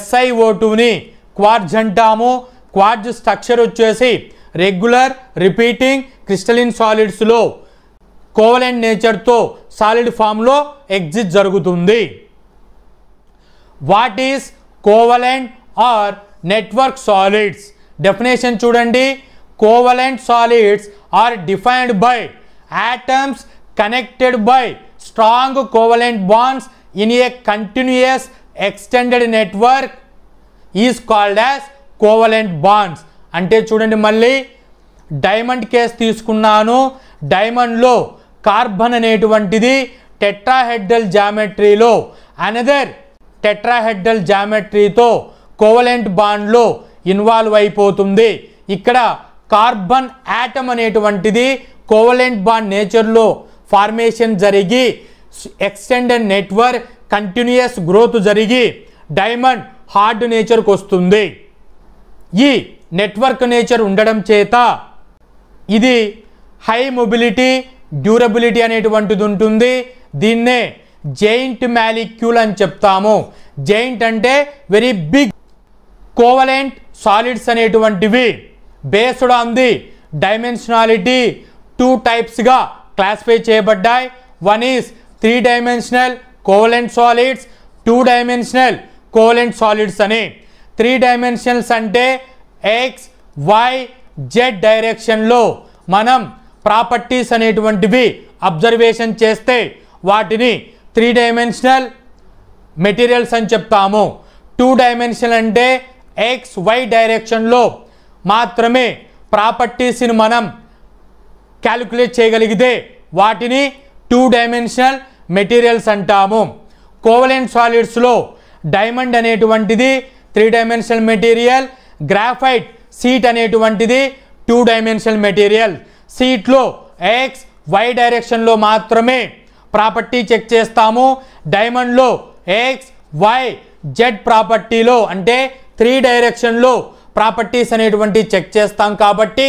SiO2ని క్వార్జ్ అంటాము. క్వార్జ్ స్ట్రక్చర్ వచ్చేసి రెగ్యులర్ రిపీటింగ్ క్రిస్టలిన్ సాలిడ్స్లో కోవలెంట్ నేచర్తో సాలిడ్ ఫామ్లో ఎగ్జిస్ట్ జరుగుతుంది. What is covalent or network solids? Definition చూడండి. Covalent solids are defined by atoms connected by strong covalent bonds in a continuous extended network is called as covalent bonds. అంటే చూడండి, మళ్ళీ diamond case తీసుకున్నాను. డైమండ్లో carbon అనేటువంటిది tetrahedral జామెట్రీలో another tetrahedral జామెట్రీతో covalent బాండ్లో ఇన్వాల్వ్ అయిపోతుంది. ఇక్కడ కార్బన్ యాటమ్ అనేటువంటిది కోవలెంట్ బాండ్ నేచర్లో ఫార్మేషన్ జరిగి ఎక్స్టెండెడ్ నెట్వర్క్ కంటిన్యూయస్ గ్రోత్ జరిగి డైమండ్ హార్డ్ నేచర్కి వస్తుంది. ఈ నెట్వర్క్ నేచర్ ఉండడం చేత ఇది హై మొబిలిటీ, డ్యూరబిలిటీ అనేటువంటిది ఉంటుంది. దీన్నే జైంట్ మాలిక్యూల్ అని చెప్తాము. జైంట్ అంటే వెరీ బిగ్. కోవలెంట్ సాలిడ్స్ అనేటువంటివి బేస్డ్ ఆన్ ది డైమెన్షనాలిటీ 2 టైప్స్గా క్లాసిఫై చేయబడ్డాయి. One is 3 dimensional covalent solids, 2 dimensional covalent solids అని. 3 డైమెన్షనల్స్ అంటే ఎక్స్, వై, జెడ్ డైరెక్షన్లో మనం ప్రాపర్టీస్ అనేటువంటివి అబ్జర్వేషన్ చేస్తే వాటిని 3 డైమెన్షనల్ మెటీరియల్స్ అని చెప్తాము. 2 డైమెన్షనల్ అంటే ఎక్స్, వై డైరెక్షన్లో మాత్రమే ప్రాపర్టీస్ని మనం క్యాలిక్యులేట్ చేయగలిగితే వాటిని 2 డైమెన్షనల్ మెటీరియల్స్ అంటాము. కోవలెంట్ సాలిడ్స్లో డైమండ్ అనేటువంటిది 3 డైమెన్షనల్ మెటీరియల్, గ్రాఫైట్ షీట్ అనేటువంటిది 2 డైమెన్షనల్ మెటీరియల్. షీట్లో ఎక్స్, వై డైరెక్షన్లో మాత్రమే ప్రాపర్టీ చెక్ చేస్తాము. డైమండ్లో ఎక్స్, వై, జెడ్ ప్రాపర్టీలో అంటే 3 డైరెక్షన్లో ప్రాపర్టీస్ అనేటువంటి చెక్ చేస్తాం. కాబట్టి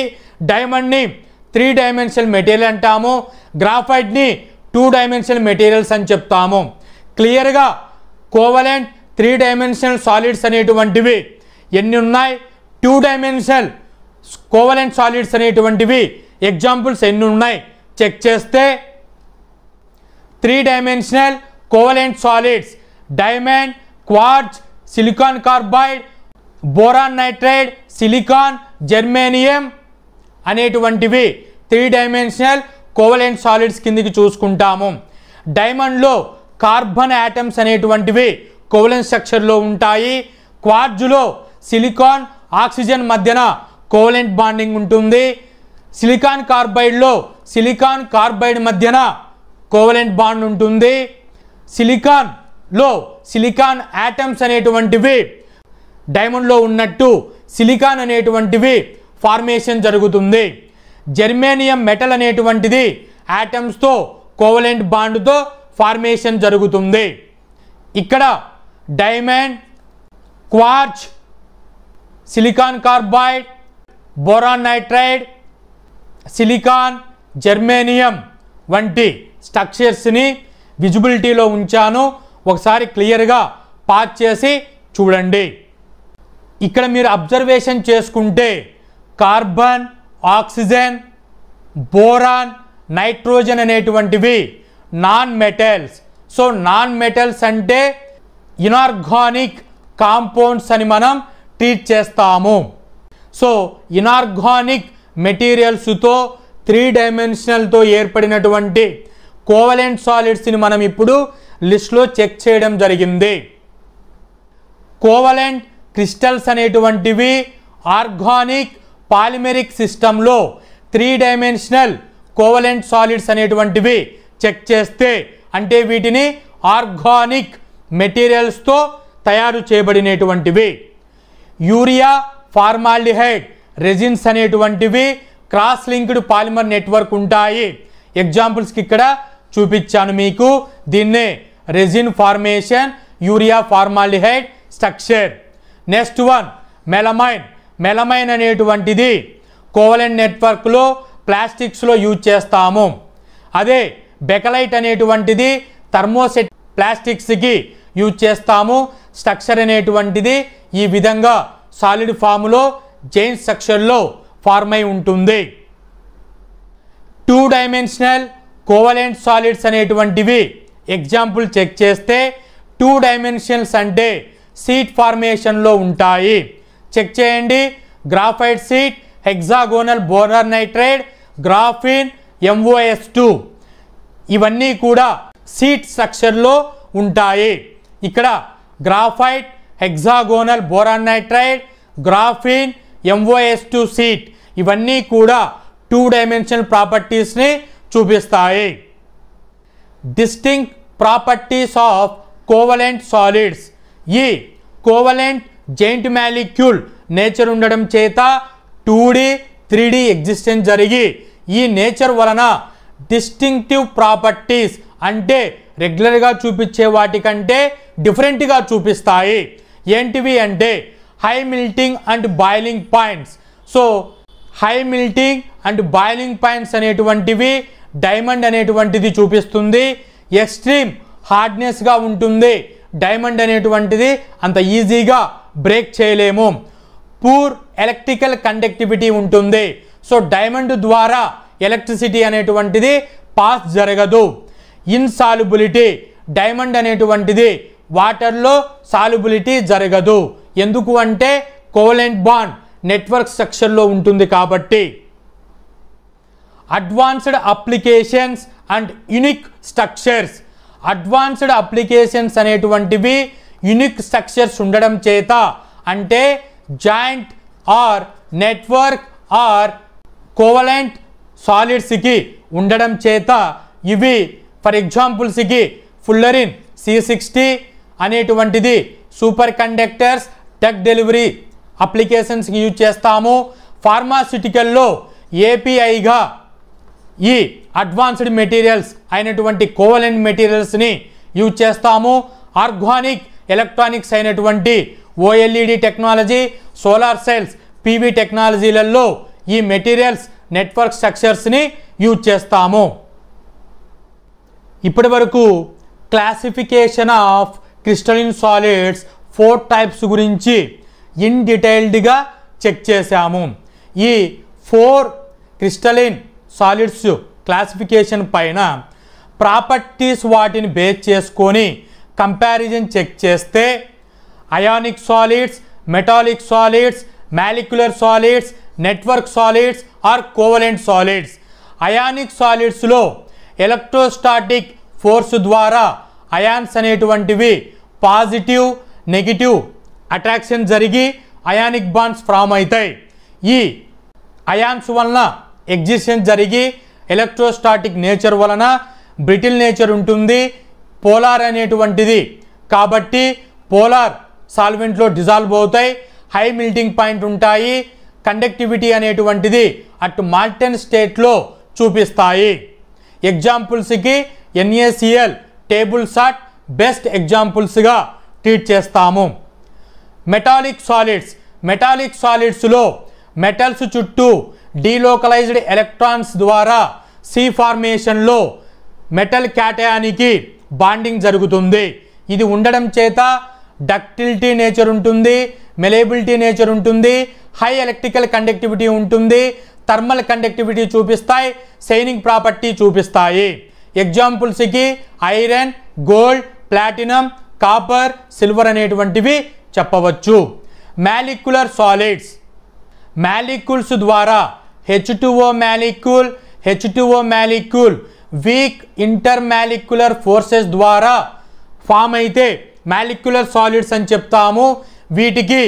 డైమండ్ని 3 డైమెన్షనల్ మెటీరియల్ అంటాము, గ్రాఫైట్ని 2 డైమెన్షనల్ మెటీరియల్స్ అని చెప్తాము. క్లియర్గా కోవలెంట్ 3 డైమెన్షనల్ సాలిడ్స్ అనేటువంటివి ఎన్ని ఉన్నాయి, 2 డైమెన్షనల్ కోవలెంట్ సాలిడ్స్ అనేటువంటివి ఎగ్జాంపుల్స్ ఎన్ని ఉన్నాయి చెక్ చేస్తే 3 dimensional covalent solids diamond, quartz, silicon carbide, boron nitride, silicon, germanium అనేటువంటివి 3 డైమెన్షనల్ కోవలెంట్ సాలిడ్స్ కిందికి చూసుకుంటాము. డైమండ్లో కార్బన్ యాటమ్స్ అనేటువంటివి కోవలెంట్ స్ట్రక్చర్లో ఉంటాయి. క్వార్ట్జ్లో సిలికాన్, ఆక్సిజన్ మధ్యన కోవలెంట్ బాండింగ్ ఉంటుంది. సిలికాన్ కార్బైడ్లో సిలికాన్ కార్బైడ్ మధ్యన కోవలెంట్ బాండ్ ఉంటుంది. సిలికాన్లో సిలికాన్ యాటమ్స్ అనేటువంటివి డైమండ్లో ఉన్నట్టు సిలికాన్ అనేటువంటివి ఫార్మేషన్ జరుగుతుంది. జర్మేనియం మెటల్ అనేటువంటిది యాటమ్స్తో కోవలెంట్ బాండ్తో ఫార్మేషన్ జరుగుతుంది. ఇక్కడ diamond, quartz, silicon carbide, boron nitride, silicon, germanium వంటి స్ట్రక్చర్స్ని విజిబిలిటీలో ఉంచాను. ఒకసారి క్లియర్గా పాజ్ చేసి చూడండి. ఇక్కడ మీరు అబ్జర్వేషన్ చేసుకుంటే కార్బన్, ఆక్సిజన్, బోరాన్, నైట్రోజన్ అనేటువంటివి non metals. So non metals అంటే ఇనార్గానిక్ కాంపౌండ్స్ అని మనం ట్రీట్ చేస్తాము. సో ఇనార్గానిక్ మెటీరియల్స్తో 3 డైమెన్షనల్తో ఏర్పడినటువంటి కోవలెంట్ సాలిడ్స్ని మనం ఇప్పుడు లిస్ట్లో చెక్ చేయడం జరిగింది. కోవలెంట్ క్రిస్టల్స్ అనేటువంటివి ఆర్గానిక్ పాలిమెరిక్ సిస్టంలో 3 డైమెన్షనల్ కోవలెంట్ సాలిడ్స్ అనేటువంటివి చెక్ చేస్తే అంటే వీటిని ఆర్గానిక్ మెటీరియల్స్తో తయారు చేయబడినటువంటివి. యూరియా, ఫార్మాల్డిహైడ్, రెజిన్స్ అనేటువంటివి క్రాస్ లింక్డ్ పాలిమర్ నెట్వర్క్ ఉంటాయి. ఎగ్జాంపుల్స్కి ఇక్కడ చూపించాను మీకు. దీన్నే resin formation, urea formaldehyde structure. Next one melamine. Melamine అనేటువంటిది కోవలెంట్ నెట్వర్క్లో ప్లాస్టిక్స్లో యూజ్ చేస్తాము. అదే బెకలైట్ అనేటువంటిది థర్మోసెట్ ప్లాస్టిక్స్కి యూజ్ చేస్తాము. స్ట్రక్చర్ అనేటువంటిది ఈ విధంగా సాలిడ్ ఫామ్లో జైన్ స్ట్రక్చర్లో ఫార్మ్ అయి ఉంటుంది. 2 డైమెన్షనల్ కోవలెంట్ సాలిడ్స్ అనేటువంటివి ఎగ్జాంపుల్ చెక్ చేస్తే 2 డైమెన్షనల్స్ అంటే సీట్ ఫార్మేషన్లో ఉంటాయి. చెక్ చేయండి. Graphite seat, hexagonal boron nitride, graphene, MOS2 ఇవన్నీ కూడా సీట్ స్ట్రక్చర్లో ఉంటాయి. ఇక్కడ graphite, hexagonal boron nitride, graphene, MOS2 seat ఇవన్నీ కూడా 2 డైమెన్షనల్ ప్రాపర్టీస్ని చూపిస్తాయి. Distinct properties of covalent solids. ఈ కోవలెంట్ జైంట్ మాలిక్యూల్ నేచర్ ఉండడం చేత 2D 3D ఎగ్జిస్టెన్స్ జరిగి ఈ నేచర్ వలన డిస్టింక్టివ్ ప్రాపర్టీస్ అంటే రెగ్యులర్గా చూపించే వాటికంటే డిఫరెంట్గా చూపిస్తాయి. ఏంటివి అంటే high melting and boiling points. So high melting and boiling points అనేటువంటివి డైమండ్ అనేటువంటిది చూపిస్తుంది. ఎక్స్ట్రీమ్ హార్డ్నెస్గా ఉంటుంది. డైమండ్ అనేటువంటిది అంత ఈజీగా బ్రేక్ చేయలేము. పూర్ ఎలక్ట్రికల్ కండక్టివిటీ ఉంటుంది. సో డైమండ్ ద్వారా ఎలక్ట్రిసిటీ అనేటువంటిది పాస్ జరగదు. ఇన్సాల్యుబిలిటీ. డైమండ్ అనేటువంటిది వాటర్లో సాల్యుబిలిటీ జరగదు. ఎందుకు అంటే కోవలెంట్ బాండ్ నెట్వర్క్ స్ట్రక్చర్లో ఉంటుంది కాబట్టి. Advanced applications and unique structures. Advanced applications అనేటువంటివి యూనిక్ స్ట్రక్చర్స్ ఉండడం చేత అంటే giant or network or covalent సాలిడ్స్కి ఉండడం చేత ఇవి ఫర్ ఎగ్జాంపుల్స్కి ఫుల్లరిన్ C60 అనేటువంటిది సూపర్ కండక్టర్స్, డ్రగ్ డెలివరీ అప్లికేషన్స్కి యూజ్ చేస్తాము. ఫార్మాస్యూటికల్లో APIగా ఈ అడ్వాన్స్డ్ మెటీరియల్స్ అయినటువంటి కోవలెంట్ మెటీరియల్స్ని యూజ్ చేస్తాము. ఆర్గానిక్ ఎలక్ట్రానిక్స్ అయినటువంటి OLED technology, solar cells, PV టెక్నాలజీలలో ఈ మెటీరియల్స్ నెట్వర్క్ స్ట్రక్చర్స్ని యూజ్ చేస్తాము. ఇప్పటి వరకు classification of crystalline solids 4 types గురించి ఇన్ డీటెయిల్డ్గా చెక్ చేశాము. ఈ 4 క్రిస్టలిన్ సాలిడ్స్ క్లాసిఫికేషన్ పైన ప్రాపర్టీస్ వాటిని బేస్ చేసుకొని కంపారిజన్ చెక్ చేస్తే ionic solids, metallic solids, molecular solids, network solids or covalent solids. Ionic సాలిడ్స్లో ఎలక్ట్రోస్టాటిక్ ఫోర్స్ ద్వారా అయాన్స్ అనేటువంటివి పాజిటివ్ నెగిటివ్ అట్రాక్షన్ జరిగి అయానిక్ బాండ్స్ ఫామ్ అవుతాయి. ఈ అయాన్స్ వలన ఎగ్జిస్టెన్స్ జరిగి ఎలక్ట్రోస్టాటిక్ నేచర్ వలన బ్రిటిల్ నేచర్ ఉంటుంది. పోలార్ అనేటువంటిది కాబట్టి పోలార్ సాల్వెంట్లో డిజాల్వ్ అవుతాయి, హై మెల్టింగ్ పాయింట్ ఉంటాయి. కండక్టివిటీ అనేటువంటిది అటు మాల్టెన్ స్టేట్లో చూపిస్తాయి. ఎగ్జాంపుల్స్కి NaCl, టేబుల్ సాల్ట్ బెస్ట్ ఎగ్జాంపుల్స్గా ట్రీట్ చేస్తాము. మెటాలిక్ సాలిడ్స్లో మెటల్స్ చుట్టూ డీలోకలైజ్డ్ ఎలక్ట్రాన్స్ ద్వారా సి ఫార్మేషన్లో మెటల్ క్యాటయానికి బాండింగ్ జరుగుతుంది. ఇది ఉండడం చేత డక్టిలిటీ నేచర్ ఉంటుంది, మెలేబిలిటీ నేచర్ ఉంటుంది, హై ఎలక్ట్రికల్ కండక్టివిటీ ఉంటుంది, థర్మల్ కండక్టివిటీ చూపిస్తాయి, షైనింగ్ ప్రాపర్టీ చూపిస్తాయి. ఎగ్జాంపుల్స్కి iron, gold, platinum, copper, silver అనేటువంటివి చెప్పవచ్చు. మాలిక్యులర్ సాలిడ్స్ మాలిక్యూల్స్ ద్వారా H2O molecule weak inter molecular forces ద్వారా ఫామ్ అయితే మాలిక్యులర్ సాలిడ్స్ అని చెప్తాము. వీటికి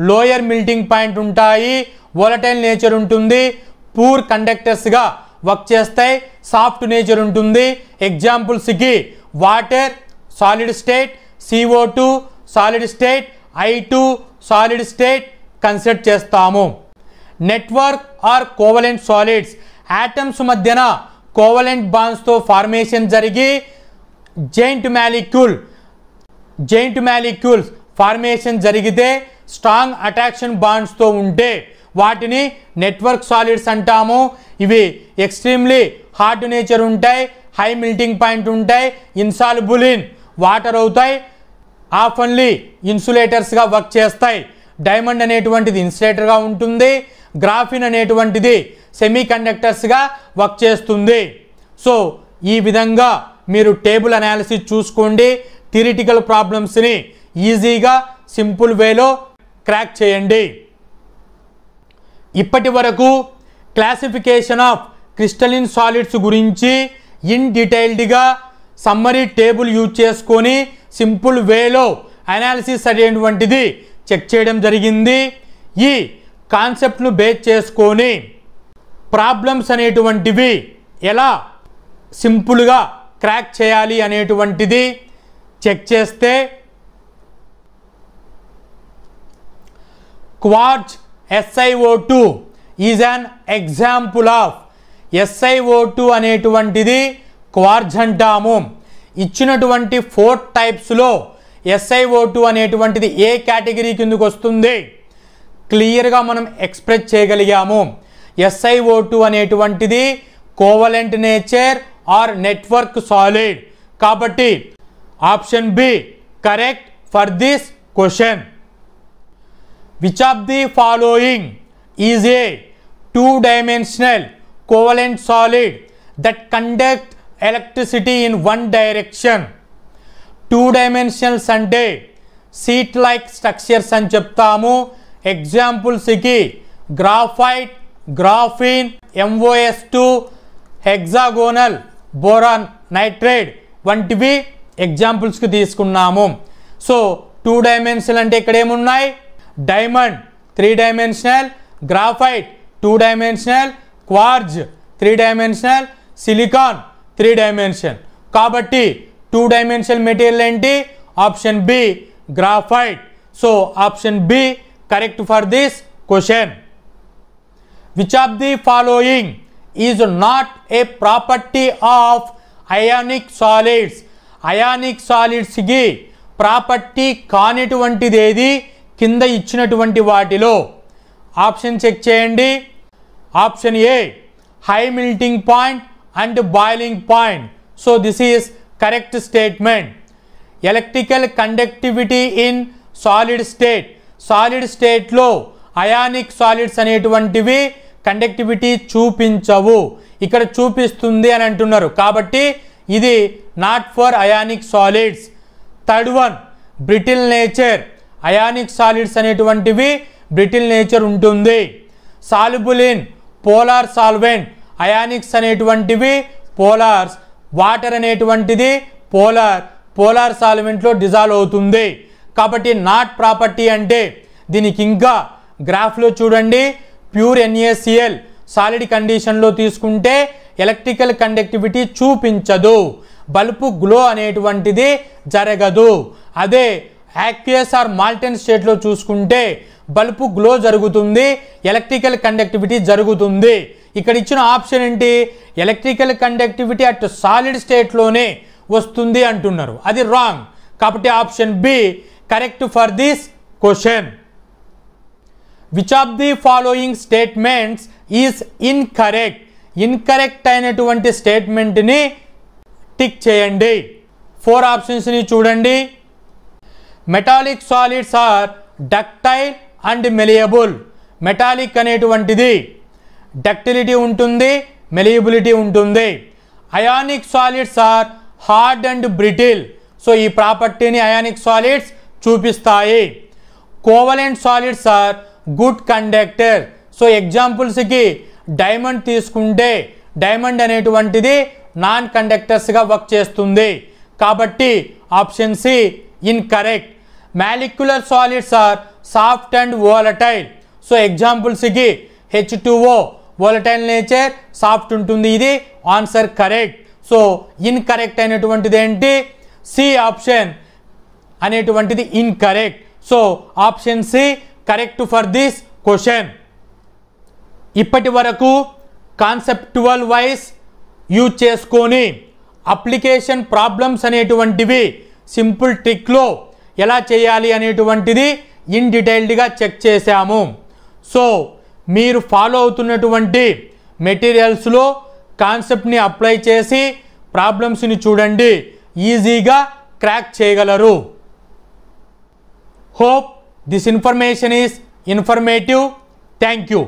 లోయర్ మెల్టింగ్ పాయింట్ ఉంటాయి, వోలటైల్ నేచర్ ఉంటుంది, పూర్ కండక్టర్స్గా వర్క్ చేస్తాయి, సాఫ్ట్ నేచర్ ఉంటుంది. ఎగ్జాంపుల్స్కి water solid state, CO2 solid state, I2 solid state consider చేస్తాము. Network or covalent solids atoms మధ్యన కోవలెంట్ బాండ్స్తో ఫార్మేషన్ జరిగి జైంట్ మాలిక్యూల్స్ ఫార్మేషన్ జరిగితే స్ట్రాంగ్ అట్రాక్షన్ బాండ్స్తో ఉంటే వాటిని నెట్వర్క్ సాలిడ్స్ అంటాము. ఇవి ఎక్స్ట్రీమ్లీ హార్డ్ నేచర్ ఉంటాయి, హై మెల్టింగ్ పాయింట్ ఉంటాయి, ఇన్సాల్యుబుల్ ఇన్ వాటర్ అవుతాయి, ఆఫన్లీ ఇన్సులేటర్స్గా వర్క్ చేస్తాయి. డైమండ్ అనేటువంటిది ఇన్సులేటర్గా ఉంటుంది, గ్రాఫిన్ అనేటువంటిది సెమీ కండక్టర్స్గా వర్క్ చేస్తుంది. సో ఈ విధంగా మీరు టేబుల్ అనాలిసిస్ చూసుకోండి, థియరిటికల్ ప్రాబ్లమ్స్ని ఈజీగా సింపుల్ వేలో క్రాక్ చేయండి. ఇప్పటి వరకు క్లాసిఫికేషన్ ఆఫ్ క్రిస్టలిన్ సాలిడ్స్ గురించి ఇన్ డీటెయిల్డ్గా సమ్మరీ టేబుల్ యూజ్ చేసుకొని సింపుల్ వేలో అనాలిసిస్ అనేటువంటిది చెక్ చేయడం జరిగింది. ఈ కాన్సెప్ట్ను బేస్ చేసుకొని ప్రాబ్లమ్స్ అనేటువంటివి ఎలా సింపుల్గా క్రాక్ చేయాలి అనేటువంటిది చెక్ చేస్తే quartz SiO2 is an example of. SiO2 అనేటువంటిది క్వార్ట్జ్ అంటాము. ఇచ్చినటువంటి 4 టైప్స్లో SiO2 అనేటువంటిది ఏ కేటగిరీ కిందకు వస్తుంది క్లియర్గా మనం ఎక్స్ప్రెస్ చేయగలిగాము. SiO2 అనేటువంటిది covalent nature or network solid. కాబట్టి option B correct for this question. Which of the following is a 2-dimensional covalent solid that conduct electricity in one direction? 2-dimensionals అంటే seat like structures అని చెప్తాము. ఎగ్జాంపుల్స్కి graphite, graphene, MOS2, hexagonal boron nitrate వంటివి ఎగ్జాంపుల్స్కి తీసుకున్నాము. So 2-dimensional అంటే ఇక్కడ ఏమున్నాయి? Diamond 3-dimensional, graphite 2-dimensional, quartz 3-dimensional, silicon 3-dimensional. కాబట్టి 2-dimensional మెటీరియల్ ఏంటి? Option B graphite. So option B correct for this question. Which of the following is not a property of ionic solids? Ionic సాలిడ్స్కి property కానిటువంటిది ఏది కింద ఇచ్చినటువంటి వాటిలో? Option check చేయండి. Option A high melting point and boiling point. So this is correct statement. Electrical conductivity in solid state. Solid state లో ionic solids అనేటువంటివి conductivity చూపించవు, ఇక్కడ చూపిస్తుంది అని అంటున్నారు. కాబట్టి ఇది not for ionic solids. Third one, brittle nature. Ionic solids అనేటువంటివి బ్రిటిల్ నేచర్ ఉంటుంది. Soluble in polar solvent. Ionics అనేటువంటివి పోలార్స్, వాటర్ అనేటువంటిది పోలార్ సాల్వెంట్లో డిజాల్వ్ అవుతుంది. కాబట్టి నాట్ ప్రాపర్టీ అంటే దీనికి ఇంకా గ్రాఫ్లో చూడండి, ప్యూర్ NaCl సాలిడ్ కండిషన్లో తీసుకుంటే ఎలక్ట్రికల్ కండక్టివిటీ చూపించదు, బల్బు గ్లో అనేటువంటిది జరగదు. అదే యాక్వియస్ ఆర్ మాల్టెన్ స్టేట్లో చూసుకుంటే బల్బు గ్లో జరుగుతుంది, ఎలక్ట్రికల్ కండక్టివిటీ జరుగుతుంది. ఇక్కడ ఇచ్చిన ఆప్షన్ ఏంటి, ఎలక్ట్రికల్ కండక్టివిటీ అట్ సాలిడ్ స్టేట్లోనే వస్తుంది అంటున్నారు, అది రాంగ్. కాబట్టి option B correct for this question. Which of the following statements is incorrect. Incorrect అయినటువంటి స్టేట్మెంట్ని టిక్ చేయండి. 4 ఆప్షన్స్ని చూడండి. Metallic solids are ductile and malleable. Metallic అనేటువంటిది డక్టిలిటీ ఉంటుంది, మెలియబిలిటీ ఉంటుంది. Ionic solids are hard and brittle. So ఈ ప్రాపర్టీని అయానిక్ సాలిడ్స్ చూపిస్తాయి. Covalent solids are good conductor. So ఎగ్జాంపుల్స్కి డైమండ్ తీసుకుంటే డైమండ్ అనేటువంటిది నాన్ కండక్టర్స్గా వర్క్ చేస్తుంది. కాబట్టి option C incorrect. Molecular solids are soft and volatile. So ఎగ్జాంపుల్స్కి H2O వోలటైల్ నేచర్, సాఫ్ట్ ఉంటుంది, ఇది ఆన్సర్ కరెక్ట్. సో ఇన్కరెక్ట్ అయినటువంటిది ఏంటి, సి ఆప్షన్ అనేటువంటిది incorrect. So option C correct for this question. ఇప్పటి వరకు కాన్సెప్టువల్ వైజ్ యూజ్ చేసుకొని application problems అనేటువంటివి సింపుల్ ట్రిక్లో ఎలా చేయాలి అనేటువంటిది ఇన్ డీటెయిల్డ్గా చెక్ చేశాము. సో మీరు ఫాలో అవుతున్నటువంటి మెటీరియల్స్లో కాన్సెప్ట్ని అప్లై చేసి ప్రాబ్లమ్స్ని చూడండి, ఈజీగా క్రాక్ చేయగలరు. Hope this information is informative. Thank you.